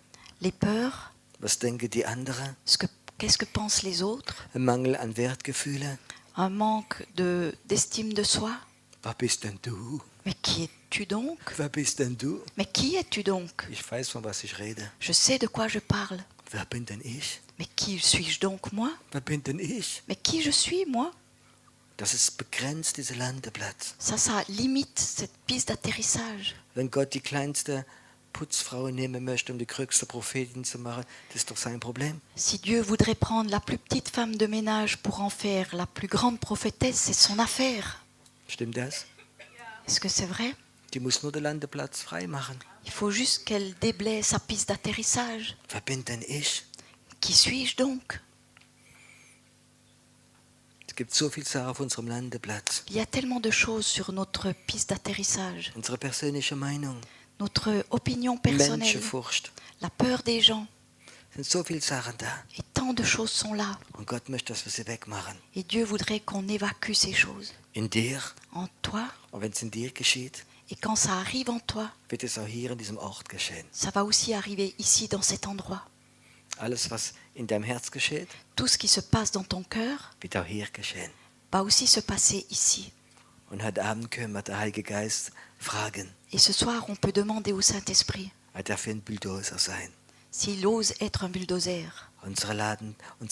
Les peurs, Was denken die anderen? qu'est-ce que pensent les autres, Ein Mangel an Wertgefühle? un manque d'estime de soi. Wer bist denn du? Mais qui es-tu donc? Wer bist denn du? Mais qui es-tu donc? Ich weiß, von was ich rede. Je sais de quoi je parle. Wer bin denn ich? Mais qui suis-je donc, moi? Wer bin denn ich? Mais qui je suis, moi? Das ist begrenzt, dieser Landeplatz. Ça limite cette piste d'atterrissage. Wenn Gott die kleinste Putzfrau nehmen möchte, um die größte Prophetin zu machen, das ist doch sein Problem. Si Dieu voudrait prendre la plus petite femme de ménage pour en faire la plus grande prophétesse, c'est son affaire. Stimmt das? Est-ce que c'est vrai? Die muss nur den Landeplatz frei machen. Il faut juste qu'elle déblaye sa piste d'atterrissage. Wer bin denn ich? Qui suis-je donc? Es gibt so viel Sachen auf unserem Landeplatz. Il y a tellement de choses sur notre piste d'atterrissage. Unsere persönliche Meinung, Notre opinion personnelle, Menschenfurcht. la peur des gens. Es sind so viele Sachen da. Et tant de choses sont là. Und Gott möchte, dass wir sie wegmachen. Et Dieu voudrait qu'on évacue ces choses. In dir. En toi. Und wenn es in dir geschieht, Et quand ça arrive en toi, wird es auch hier in diesem Ort geschehen. ça va aussi arriver ici, dans cet endroit. Alles, was in deinem Herz geschieht, Tout ce qui se passe dans ton cœur wird auch hier geschehen. va aussi se passer ici. Und heute Abend können wir den Heiligen Geist fragen, Et ce soir, on peut demander au Saint-Esprit er darf ein Bulldozer sein, s'il ose être un bulldozer unser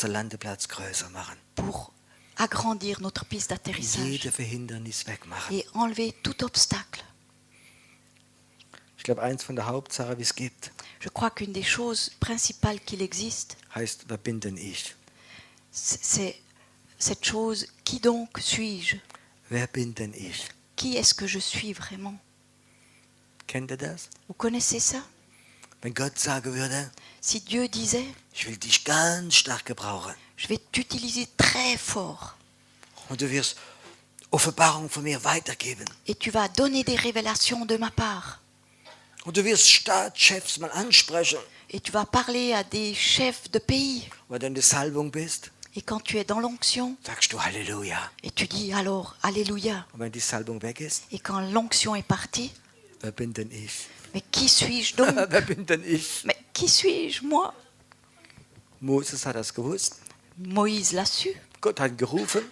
Landeplatz größer machen, pour agrandir notre piste jede d'atterrissage Verhindernis wegmachen. et enlever tout obstacle. Ich glaube, eins von der Hauptsachen, wie es gibt, Je crois qu'une des choses principales qu'il existe, heißt, wer bin denn ich? c'est cette chose, qui donc suis-je? Wer bin denn ich? Qui est-ce que je suis vraiment? Kennt ihr das? Vous connaissez ça? Wenn Gott sagen würde, Si Dieu disait, ich will dich ganz stark gebrauchen je vais t'utiliser très fort und du wirst Offenbarung von mir weitergeben et tu vas donner des révélations de ma part und du wirst Staatschefs mal ansprechen, et tu vas parler à des chefs de pays weil du in der Salbung bist, et quand tu es dans l'onction sagst du Halleluja. et tu dis alors Alléluia Und wenn die Salbung weg ist, et quand l'onction est partie, wer bin denn ich? mais qui suis-je donc? Wer bin denn ich? Mais qui suis-je, moi? Moses hat das gewusst. Moïse l'a su, Gott hat ihn gerufen.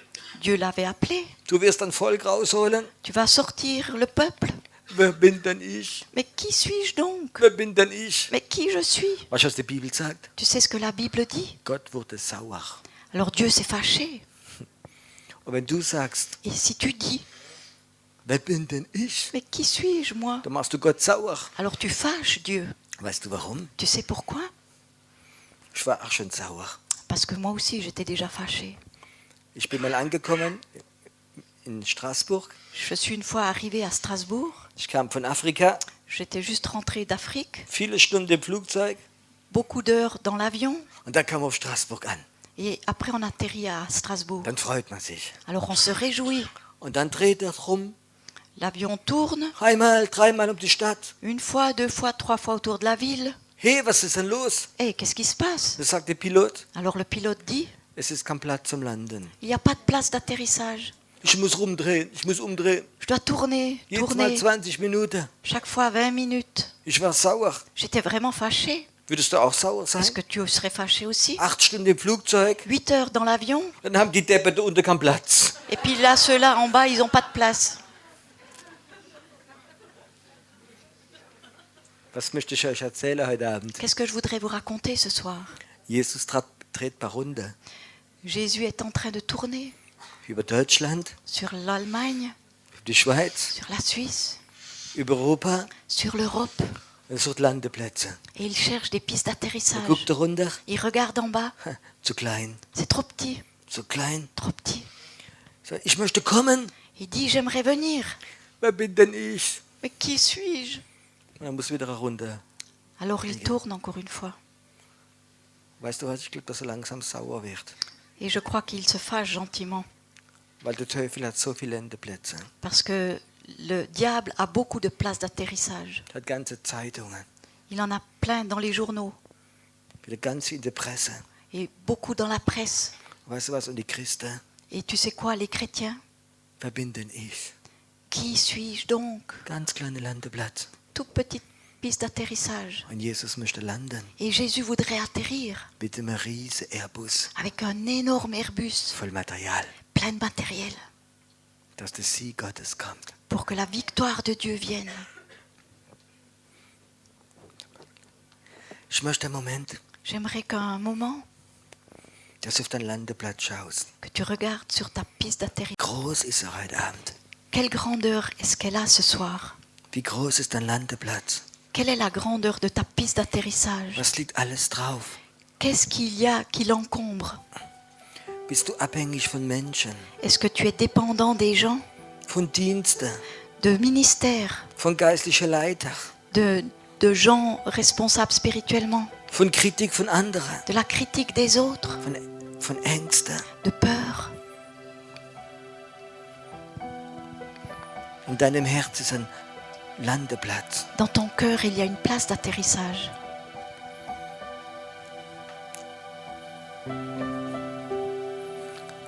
Dieu l'avait appelé. Du wirst ein Volk rausholen. Tu vas sortir le peuple. Wer bin denn ich? Mais qui suis-je donc? Wer bin denn ich? Mais qui je suis? Weißt du, was die Bibel sagt? Tu sais ce que la Bible dit? Gott wurde sauer. Alors Dieu s'est fâché. Und wenn du sagst, Et si tu dis, wer bin denn ich? mais qui suis-je, moi? Dann machst du Gott sauer. Alors tu fâches Dieu. Weißt du warum? Tu sais pourquoi? Ich war auch schon sauer. Parce que moi aussi, j'étais déjà fâchée. Ich bin mal angekommen in Straßburg. Je suis une fois arrivée à Strasbourg. Ich kam von Afrika. J'étais juste rentrée d'Afrique. Viele Stunden im Flugzeug. Beaucoup d'heures dans l'avion. Und dann kam man auf Straßburg an. Et après, on atterrit à Strasbourg. Dann freut man sich. Alors on se réjouit. Und dann dreht er rum. L'avion tourne. Einmal, dreimal um die Stadt. Une fois, deux fois, trois fois autour de la ville. Hey, was ist denn los? Hé, qu'est-ce qui se passe? Das sagt der Pilot. Alors le pilote dit, Es ist kein Platz zum Landen. il n'y a pas de place d'atterrissage. Ich muss rumdrehen, ich muss umdrehen. Je dois tourner, Jedes Mal tourner. 20 Minuten. Chaque fois 20 minutes. Ich war sauer. J'étais vraiment fâchée. Würdest du auch sauer sein? Est-ce que tu serais fâché aussi? 8 Stunden im Flugzeug, 8 heures dans l'avion, dann haben die Deppen da unten keinen Platz. et puis là, ceux-là en bas, ils n'ont pas de place. Was möchte ich euch erzählen heute Abend? Qu'est-ce que je voudrais vous raconter ce soir? Jesus dreht ein paar Runden Jésus est en train de tourner über Deutschland, sur l'Allemagne, über die Schweiz, sur la Suisse, über Europa sur l'Europe, und sucht Landeplätze. et il cherche des pistes Er d'atterrissage. guckt da runter, Il regarde en bas, zu klein, c'est trop petit, zu klein. trop petit. Sagt, ich möchte kommen. Il dit, j'aimerais venir, Wer bin denn ich? mais qui suis-je? Und er muss wieder runter. Alors il tourne encore une fois, Weißt du was? Ich glaube, dass er langsam sauer wird. et je crois qu'il se fâche gentiment, Weil der Teufel hat so viele Landeplätze. parce que le diable a beaucoup de places d'atterrissage. Er hat ganze Zeitungen. Il en a plein dans les journaux, Wieder ganz in der Presse. et beaucoup dans la presse. Weißt du was? Und die Christen, Et tu sais quoi, les chrétiens? wer bin denn ich? Qui suis-je donc? Ganz kleine Landeplatz. Toute petite piste d'atterrissage. Und Jesus möchte landen Et Jésus voudrait atterrir mit einem riesen Airbus avec un énorme Airbus voll Material, plein de matériel dass der Sieg Gottes kommt. pour que la victoire de Dieu vienne. Ich möchte einen Moment, J'aimerais qu'un moment, dass du auf deinen Landeplatz schaust. que tu regardes sur ta piste d'atterrissage. Groß ist er heute Abend. Quelle grandeur est-ce qu'elle a ce soir? Wie groß ist dein Landeplatz? Quelle est la grandeur de ta piste d'atterrissage? Was liegt alles drauf? Qu'est-ce qu'il y a qui l'encombre? Bist du abhängig von Menschen, Est-ce que tu es dépendant des gens, von Diensten, de ministères, von geistlichen Leitern, de gens responsables spirituellement, von Kritik von anderen, de la critique des autres, von Ängsten? de peur? In deinem Herz ist ein Landeplatz. Dans ton cœur, il y a une place d'atterrissage.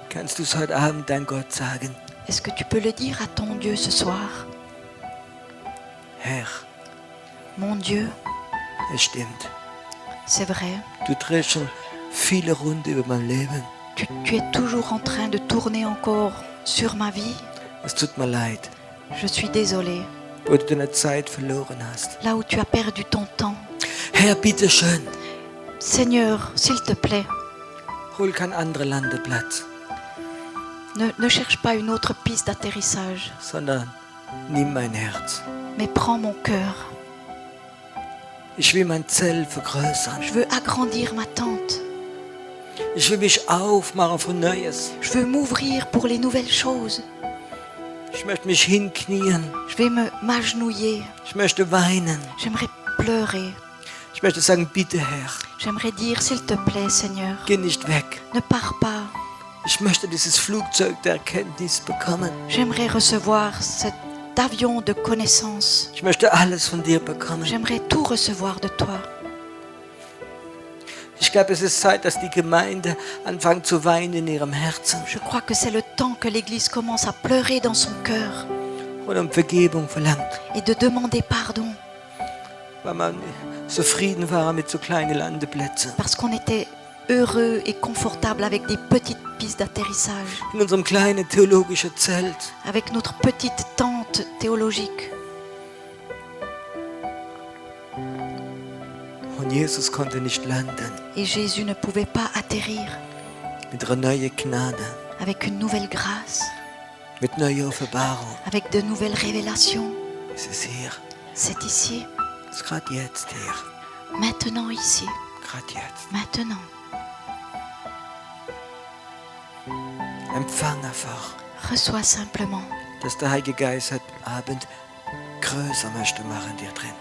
Kannst du es heute Abend dein Gott sagen? Est-ce que tu peux le dire à ton Dieu ce soir? Herr, Mon Dieu, es stimmt. c'est vrai, Du drehst schon viele Runden über mein Leben. tu es toujours en train de tourner encore sur ma vie. Es tut mir leid, Je suis désolée. wo du deine Zeit verloren hast. Là où tu as perdu ton temps. Herr, bitte schön, Seigneur, s'il te plaît, hol keinen anderen Landeplatz, ne cherche pas une autre piste d'atterrissage, sondern nimm mein Herz. mais prends mon cœur. Ich will mein Zelt vergrößern. Je veux agrandir ma tente. Ich will mich aufmachen für Neues. Je veux m'ouvrir pour les nouvelles choses. Ich möchte mich hinknien. Je vais m'agenouiller. Ich möchte weinen. J'aimerais pleurer. Ich möchte sagen, bitte Herr, J'aimerais dire, s'il te plaît, Seigneur, geh nicht weg. ne pars pas. Ich möchte dieses Flugzeug der Erkenntnis bekommen. J'aimerais recevoir cet avion de connaissance. Ich möchte alles von dir bekommen. J'aimerais tout recevoir de toi. Ich glaube, es ist Zeit, dass die Gemeinde anfängt zu weinen in ihrem Herzen Je crois que c'est le temps que l'Église commence à pleurer dans son cœur und um Vergebung verlangt, et de demander pardon weil man zufrieden war mit so kleinen Landeplätzen. parce qu'on était heureux et confortable avec des petites pistes d'atterrissage, In unserem kleinen theologischen Zelt. avec notre petite tente théologique. Und Jesus konnte nicht landen Et Jésus ne pouvait pas atterrir mit einer neuen Gnade, avec une nouvelle grâce, mit neuer Offenbarung. avec de nouvelles révélations. Es ist hier. C'est ici, Es ist gerade jetzt hier. maintenant ici, Gerade jetzt. maintenant. Empfang einfach, Reçois simplement dass der Heilige Geist heute Abend größer möchte machen in dir drin.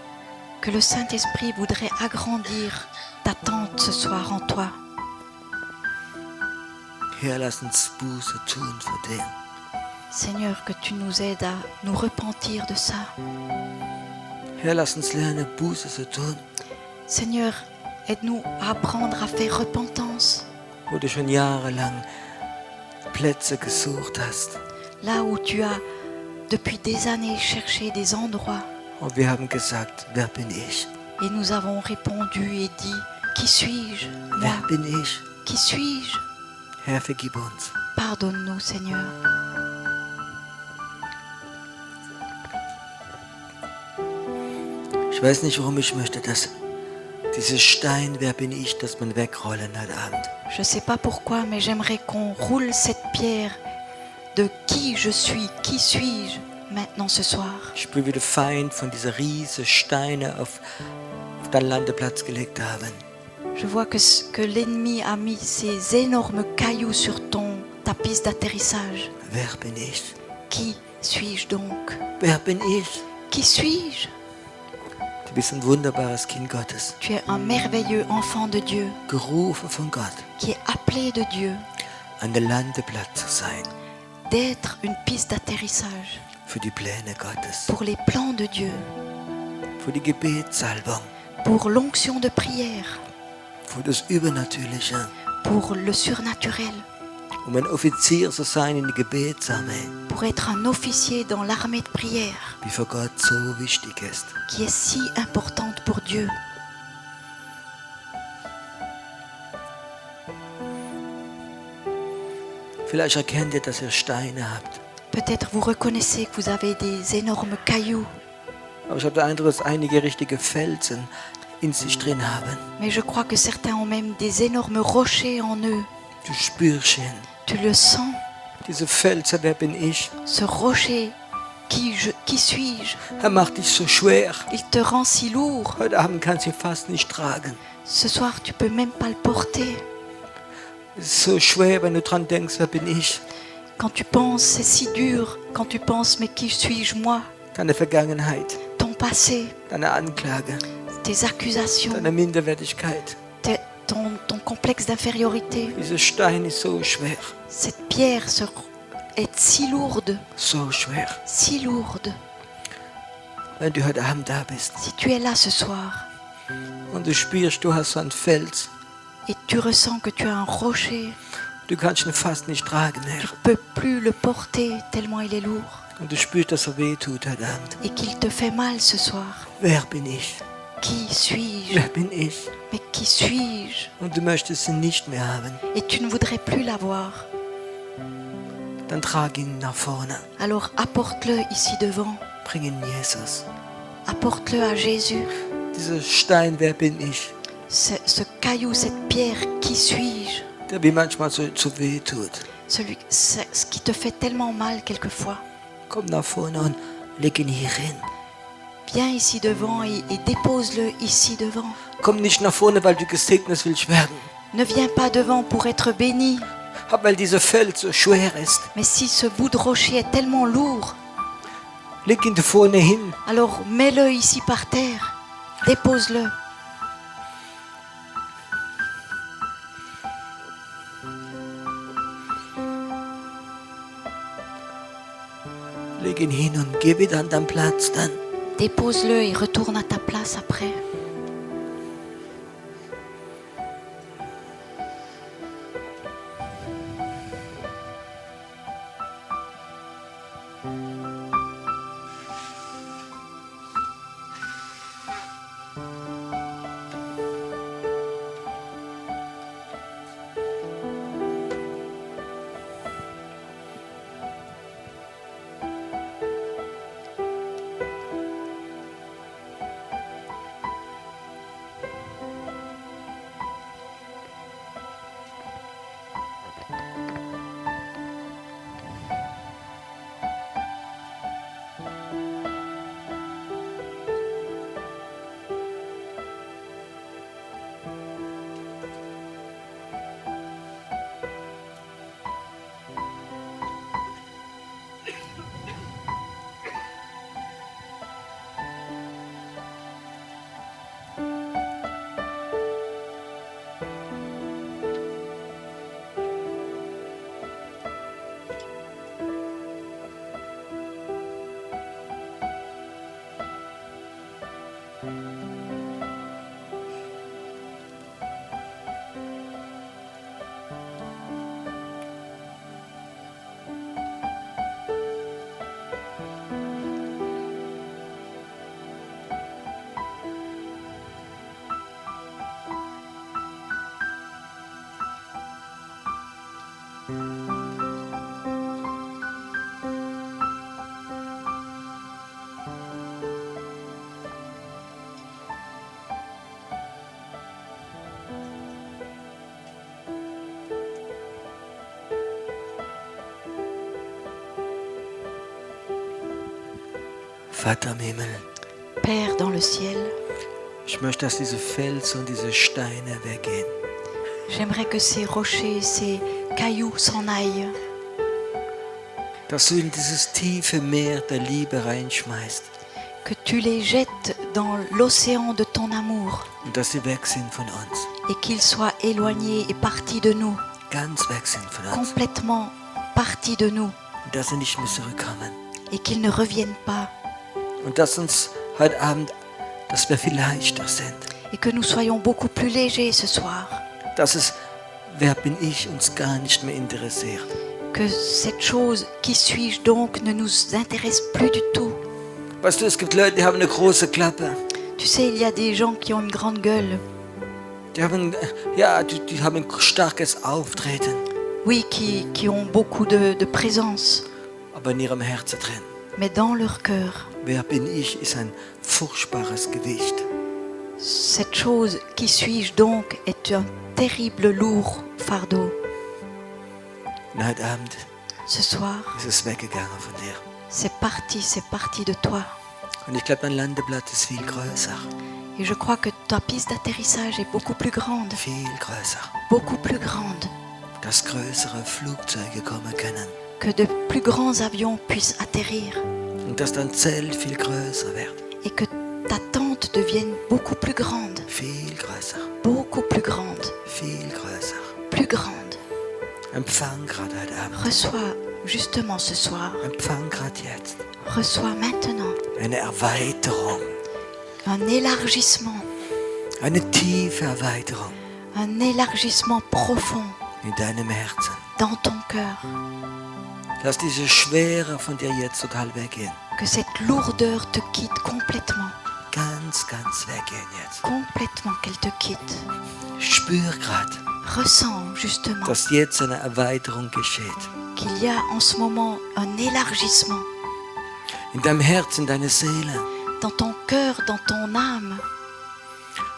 que le Saint-Esprit voudrait agrandir ta tente ce soir en toi. Herr, lass uns Buße tun vor dem. Seigneur, que tu nous aides à nous repentir de ça. Herr, lass uns lernen, Buße zu tun, Seigneur, aide-nous à apprendre à faire repentance. wo du schon jahrelang Plätze gesucht hast. là où tu as depuis des années cherché des endroits. Und wir haben gesagt, wer bin ich? Et nous avons répondu et dit, qui suis-je? Moi, Wer bin ich? qui suis-je? Herr, vergib uns. Pardonne-nous, Seigneur. Ich weiß nicht, warum ich möchte, dass dieses Stein, wer bin ich, dass man wegrollen heute Abend. Je ne sais pas pourquoi, mais j'aimerais qu'on roule cette pierre de qui qui suis-je maintenant ce soir. Ich spüre, wie der Feind von dieser riesen Steine auf deinen Landeplatz gelegt haben. Je vois que l'ennemi a mis ces énormes cailloux sur ta piste d'atterrissage. Wer bin ich? Qui suis-je donc? Wer bin ich? Qui suis-je? Du bist ein wunderbares Kind Gottes, Tu es un merveilleux enfant de Dieu gerufen von Gott, qui est appelé de Dieu an der Landeplatz zu sein d'être une piste d'atterrissage für die Pläne Gottes, pour les plans de Dieu, für die Gebetssalbung, pour l'onction de prière, für das Übernatürliche, pour le surnaturel, um ein Offizier zu sein in der Gebetsarmee, pour être un officier dans l'armée de prière die für Gott so wichtig ist. qui est si importante pour Dieu. Vielleicht erkennt ihr, dass ihr Steine habt. Peut-être vous reconnaissez que vous avez des énormes cailloux, Aber ich habe den Eindruck, dass einige richtige Felsen in sich drin haben. mais je crois que certains ont même des énormes rochers en eux. Du spürst ihn. Tu le sens, Diese Felsen, wer bin ich? ce rocher, qui suis-je? Er macht dich so schwer. Il te rend si lourd. Heute Abend kannst du ihn fast nicht tragen. Ce soir, tu peux même pas le porter. Es ist so schwer, wenn du dran denkst, wer bin ich? Quand tu penses, c'est si dur. Quand tu penses, mais qui suis-je moi? Deine Vergangenheit, Ton passé, deine Anklage, tes accusations, deine Minderwertigkeit. ton complexe d'infériorité. Dieser Stein ist so schwer, Cette pierre est si lourde, so schwer. si lourde. Wenn du heute Abend da bist Si tu es là ce soir und du spürst, du hast so einen Fels, et tu ressens que tu as un rocher, du kannst ihn fast nicht tragen mehr. tu ne peux plus le porter tellement il est lourd Und du spürst, dass er weh tut heute Abend. et qu'il te fait mal ce soir. Wer bin ich? Qui suis-je? Wer bin ich? Mais qui suis-je? Und du möchtest ihn nicht mehr haben. Et tu ne voudrais plus l'avoir. Dann trag ihn nach vorne. Alors apporte-le ici devant. Bring ihn Jesus. Apporte-le à Jésus. Dieser Stein, wer bin ich? Ce caillou, cette pierre, qui suis-je? Der wie manchmal so weh tut. Ce qui te fait tellement mal quelquefois. Komm nach vorne und leg ihn hier hin. Viens ici devant et dépose-le ici devant. Komm nicht nach vorne, weil du gesegnet willst werden. Ne viens pas devant pour être béni, Aber weil dieser Fels so schwer ist. mais si ce bout de rocher est tellement lourd, Leg ihn da vorne hin. alors mets-le ici par terre. Dépose-le. Leg ihn hin und geh wieder an deinen Platz dann. Dépose-le et retourne à ta place après. Vater im Himmel, Père dans le ciel, ich möchte, dass diese Felsen und diese Steine weggehen. j'aimerais que ces rochers, ces cailloux s'en aillent, Dass du in dieses tiefe Meer der Liebe reinschmeißt que tu les jettes dans l'océan de ton amour und dass sie weg sind von uns. et qu'ils soient éloignés et partis de nous, Ganz weg sind von uns. complètement partis de nous, Und dass sie nicht mehr zurückkommen. et qu'ils ne reviennent pas, Und dass uns heute Abend, dass wir viel leichter sind. et que nous soyons beaucoup plus légers ce soir, Dass es, wer bin ich, uns gar nicht mehr interessiert. que cette chose, qui suis-je donc, ne nous intéresse plus du tout. Weißt du, es gibt Leute, die haben eine große Klappe. Tu sais, il y a des gens qui ont une grande gueule, Die haben, ja, die haben ein starkes Auftreten. oui, qui ont beaucoup de présence, Aber in ihrem Herzen drin. mais dans leur cœur, Wer bin ich, ist ein furchtbares Gewicht. cette chose, qui suis-je donc, est un terrible lourd fardeau. Und heute Abend Ce soir, ist es weggegangen von dir. c'est parti de toi. Und ich glaube, dein Landeplatz ist viel größer. Et je crois que ta piste d'atterrissage est beaucoup plus grande, Viel größer. beaucoup plus grande, Dass größere Flugzeuge kommen können. que de plus grands avions puissent atterrir Und dass dein Zelt viel größer wird. et que ta tente devienne beaucoup plus grande, Viel größer. beaucoup plus grande, Viel größer. plus grande. Empfang gerade heute Abend. Reçois justement ce soir, Empfang gerade jetzt. reçois maintenant Eine Erweiterung. un élargissement, Eine tiefe Erweiterung un élargissement profond in deinem Herzen. dans ton cœur, Lass diese Schwere von dir jetzt total weggehen. que cette lourdeur te quitte complètement, Ganz, ganz weggehen jetzt. complètement qu'elle te quitte. Spür gerade, Ressens justement dass jetzt eine Erweiterung geschieht. qu'il y a en ce moment un élargissement In deinem Herzen, deine Seele. dans ton cœur, dans ton âme,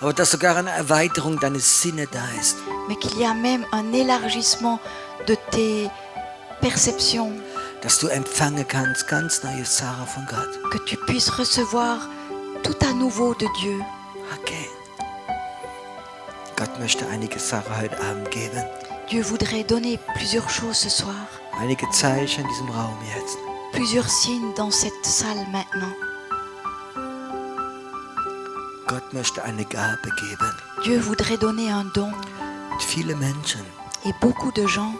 Aber dass sogar eine Erweiterung deines Sinne da ist. mais qu'il y a même un élargissement de tes perceptions, Dass du empfangen kannst ganz neue Sachen von Gott. que tu puisses recevoir tout à nouveau de Dieu. Okay. Gott möchte einige Sachen heute Abend geben. Dieu voudrait donner plusieurs choses ce soir, Einige Zeichen in diesem Raum jetzt. plusieurs signes dans cette salle maintenant. Gott möchte eine Gabe geben. Dieu voudrait donner un don Und viele Menschen. et beaucoup de gens,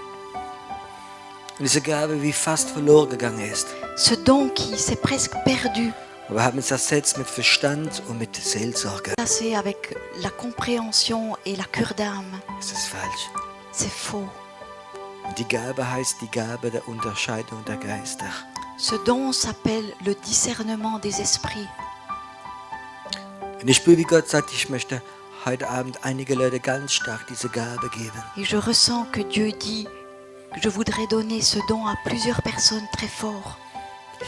Und diese Gabe wie fast verloren gegangen ist. ce don qui s'est presque perdu, Aber wir haben es ersetzt mit Verstand und mit Seelsorge. placé avec la compréhension et la cure d'âme. Das ist falsch. C'est faux. Und die Gabe heißt die Gabe der Unterscheidung der Geister. Ce don s'appelle le discernement des esprits. Und ich spüre, wie Gott sagt, ich möchte heute Abend einige Leute ganz stark diese Gabe geben. Et je ressens que Dieu dit que je voudrais donner ce don à plusieurs personnes très fort,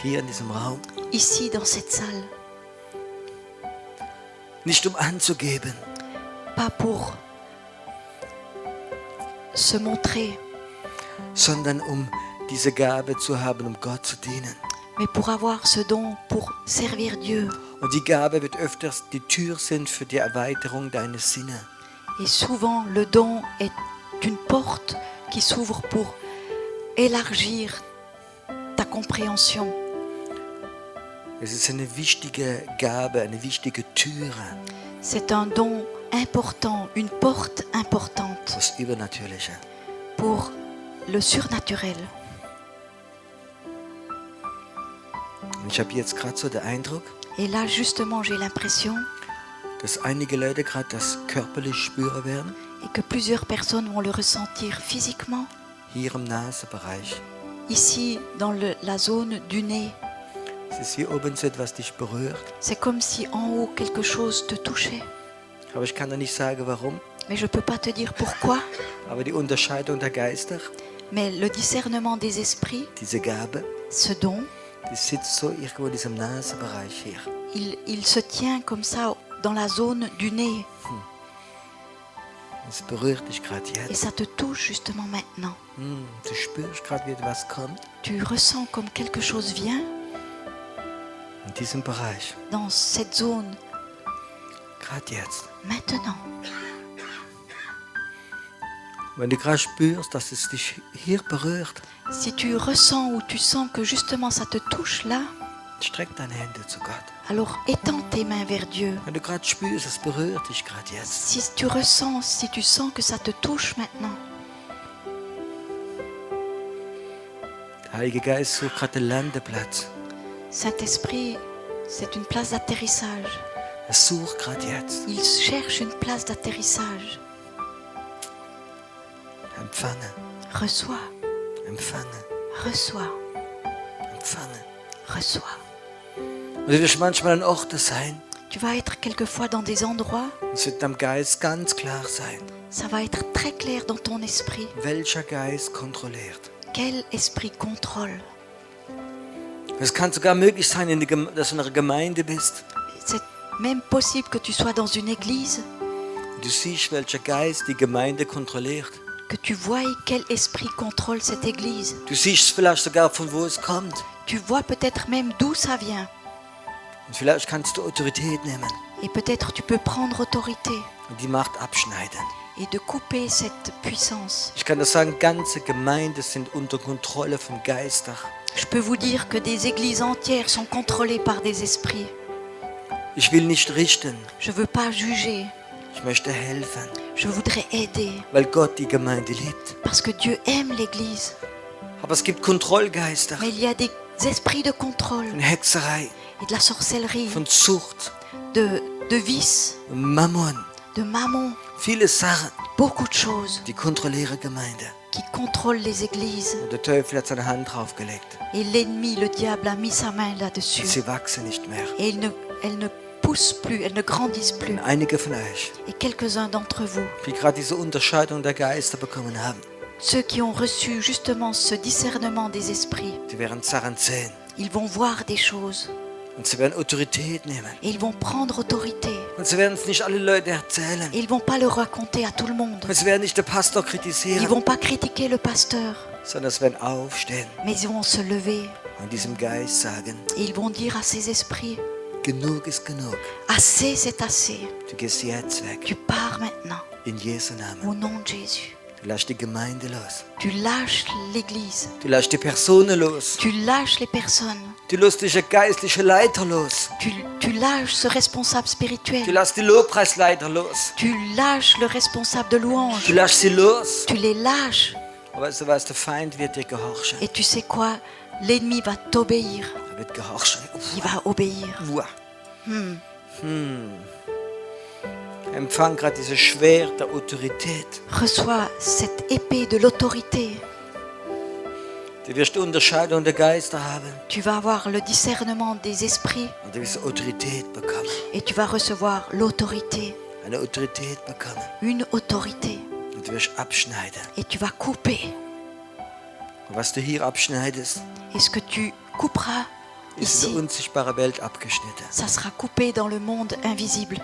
Hier in diesem Raum. ici dans cette salle. Nicht um anzugeben, Pas pour se montrer, sondern um diese Gabe zu haben, um Gott zu dienen. mais pour avoir ce don pour servir Dieu. Und die Gabe wird öfters die Tür sind für die Erweiterung deines Sinne. Et souvent, le don est une porte qui s'ouvre pour élargir ta compréhension. Es ist eine wichtige Gabe, eine wichtige Türe, C'est un don important, une porte importante das Übernatürliche. pour le surnaturel. Und ich habe jetzt gerade so den Eindruck, Et là, justement, j'ai l'impression dass einige Leute gerade das körperlich spüren werden, et que plusieurs personnes vont le ressentir physiquement, hier im Nasenbereich. ici dans la zone du nez. Es ist wie oben so etwas dich berührt, C'est comme si en haut quelque chose te touchait. aber ich kann dir nicht sagen, warum. Mais je ne peux pas te dire pourquoi. Aber die Unterscheidung der Geister Mais le discernement des esprits, diese Gabe, ce don, die sitzt so irgendwo in diesem Nasenbereich hier. il se tient comme ça dans la zone du nez. Es berührt dich gerade Et jetzt. ça te touche justement maintenant. Du spürst gerade, wie etwas kommt Tu ressens comme quelque chose vient in diesem Bereich. dans cette zone Gerade jetzt. maintenant. Wenn du gerade spürst, dass es dich hier berührt, Si tu ressens ou tu sens que justement ça te touche là, streck deine Hände zu Gott. alors étends tes mains vers Dieu. Wenn du gerade spürst, es berührt dich gerade jetzt. Si tu ressens, si tu sens que ça te touche maintenant, Der Heilige Geist sucht gerade den Landeplatz. Saint-Esprit, c'est une place d'atterrissage. Er sucht gerade jetzt. Il cherche une place d'atterrissage. Empfangen, Reçois, empfangen, reçois, empfangen. reçois. Und du wirst manchmal an Orten sein, Tu vas être quelquefois dans des endroits, es wird deinem Geist ganz klar sein, ça va être très clair dans ton esprit. welcher Geist kontrolliert. Quel esprit contrôle? Es kann sogar möglich sein, dass du in einer Gemeinde bist. C'est même possible que tu sois dans une église, Und du siehst, welcher Geist die Gemeinde kontrolliert. que tu vois quel esprit contrôle cette église. Du siehst vielleicht sogar, von wo es kommt. Tu vois peut-être même d'où ça vient. Und vielleicht kannst du Autorität nehmen Et peut-être tu peux prendre autorité und die Macht abschneiden. et de couper cette puissance. Ich kann das sagen, ganze Gemeinden sind unter Kontrolle von Geistern. Je peux vous dire que des églises entières sont contrôlées par des esprits. Ich will nicht richten, Je ne veux pas juger, ich möchte helfen, je voudrais aider, weil Gott die Gemeinde liebt. parce que Dieu aime l'église. Aber es gibt Kontrollgeister Mais il y a des esprits de contrôle von Hexerei, et de la sorcellerie, von Sucht, de vice, von Mammon. de mammon, Viele Sachen, beaucoup de choses die kontrollieren Gemeinde. qui contrôlent les églises. Und der Teufel hat seine Hand draufgelegt. Et l'ennemi, le diable, a mis sa main Und là-dessus. sie wachsen nicht mehr. Et elles ne poussent plus, elles ne grandissent plus. Und einige von euch, Et quelques-uns d'entre vous, die gerade diese Unterscheidung der Geister bekommen haben, ceux qui ont reçu justement ce discernement des esprits, die werden Sachen sehen. ils vont voir des choses Und sie werden Autorität nehmen. et ils vont prendre autorité. Und sie werden es nicht alle Leute erzählen. Et ils vont pas le raconter à tout le monde. Und sie werden nicht den Pastor Ils kritisieren, vont pas critiquer le pasteur, sondern sie werden aufstehen mais ils vont se lever und diesem Geist sagen, et ils vont dire à ces esprits, genug ist genug. assez c'est assez, Du gehst jetzt weg. tu pars maintenant In Jesu Namen. au nom de Jésus. Du lässt die Gemeinde los. Tu lâches l'église, Du lässt die Personen los. tu lâches les personnes, Du lässt diese geistliche Leiter los. tu lâches ce responsable Du spirituel, lässt die Lobpreisleiter los. tu lâches le responsable de Du louange, lässt sie los. tu les lâches. Aber weißt du was, der Feind wird dir gehorchen. Et tu sais quoi? L'ennemi va t'obéir, Er wird gehorchen. il va obéir. Uah. Empfang gerade diese Schwert der Autorität. Reçois cette épée de l'autorité. Du wirst die Unterscheidung der Geister haben Tu vas avoir le discernement des esprits und du wirst Autorität bekommen. et tu vas recevoir l'autorité, Eine Autorität bekommen. une autorité. Und du wirst abschneiden. Et tu vas couper. Und was du hier abschneidest, Et ce que tu couperas ist in ici, der unsichtbaren Welt abgeschnitten. ça sera coupé dans le monde invisible.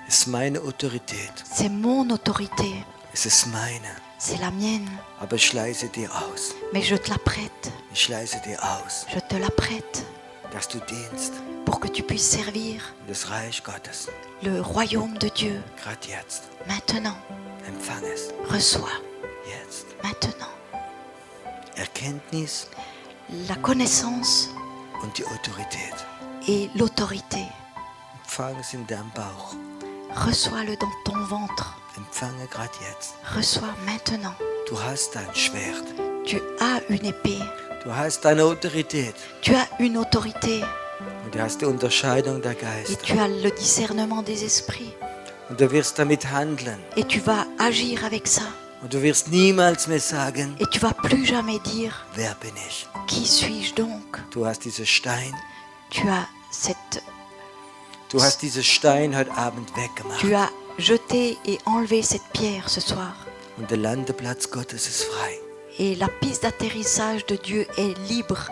Es ist meine Autorität. C'est mon autorité, Es ist meine. c'est la mienne, Aber ich schleiße dir aus. mais je te la prête, Ich schleiße dir aus, je te la prête dass du dienst pour que tu puisses servir das Reich Gottes. le royaume de Dieu. Gerade jetzt. Maintenant, Empfang es. reçois, Jetzt. maintenant. Erkenntnis La connaissance und die Autorität. et l'autorité. Empfang es in deinem Bauch. Reçois-le dans ton ventre. Empfange gerade jetzt. Reçois maintenant. Du hast dein Schwert. Tu as une épée. Du hast deine Autorität. Tu as une autorité. Und du hast die Unterscheidung der Et Geister. tu as le discernement des esprits. Und du wirst damit handeln. Et tu vas agir avec ça. Und du wirst niemals mehr sagen, Et tu vas plus jamais dire wer bin ich? qui suis-je donc. Du hast diesen Stein. Tu as Du hast diesen Stein heute Abend weggemacht. tu as jeté et enlevé cette pierre ce soir. Und der Landeplatz Gottes ist frei. Et la piste d'atterrissage de Dieu est libre.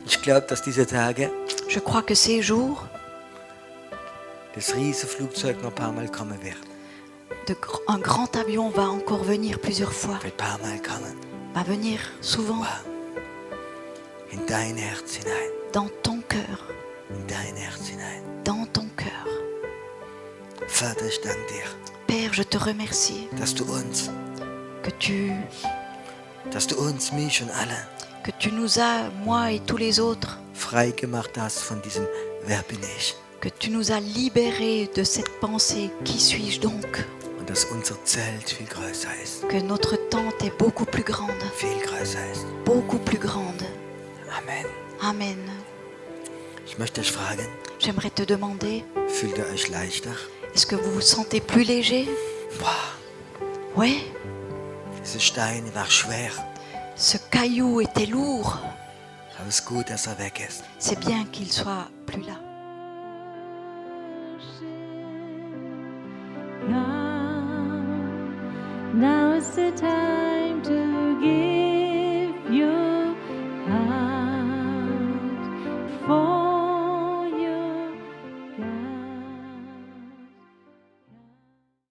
Ich glaube, dass diese Tage Je crois que ces jours, das Riesenflugzeug noch ein paar Mal kommen wird. un grand avion va encore venir plusieurs fois, Wird ein paar Mal kommen. va venir souvent Wow. In dein Herz hinein. dans ton cœur, In dein Herz hinein. dans ton cœur. Vater, ich danke dir, Père, je te remercie dass du uns, mich und alle que tu nous as, moi et tous les autres, frei gemacht hast von diesem Wer bin ich? que tu nous as libérés de cette pensée, qui suis-je donc? Und dass unser Zelt viel größer ist. Que notre tente est beaucoup plus grande, Viel größer ist. beaucoup plus grande. Amen. Amen. Ich möchte euch fragen, J'aimerais te demander, fühlt ihr euch leichter? est-ce que vous vous sentez plus léger? Boah, Ouais, dieser Stein war schwer. ce caillou était lourd. Aber es ist gut, dass er weg ist. C'est bien qu'il soit plus là. Now is the time to give your heart for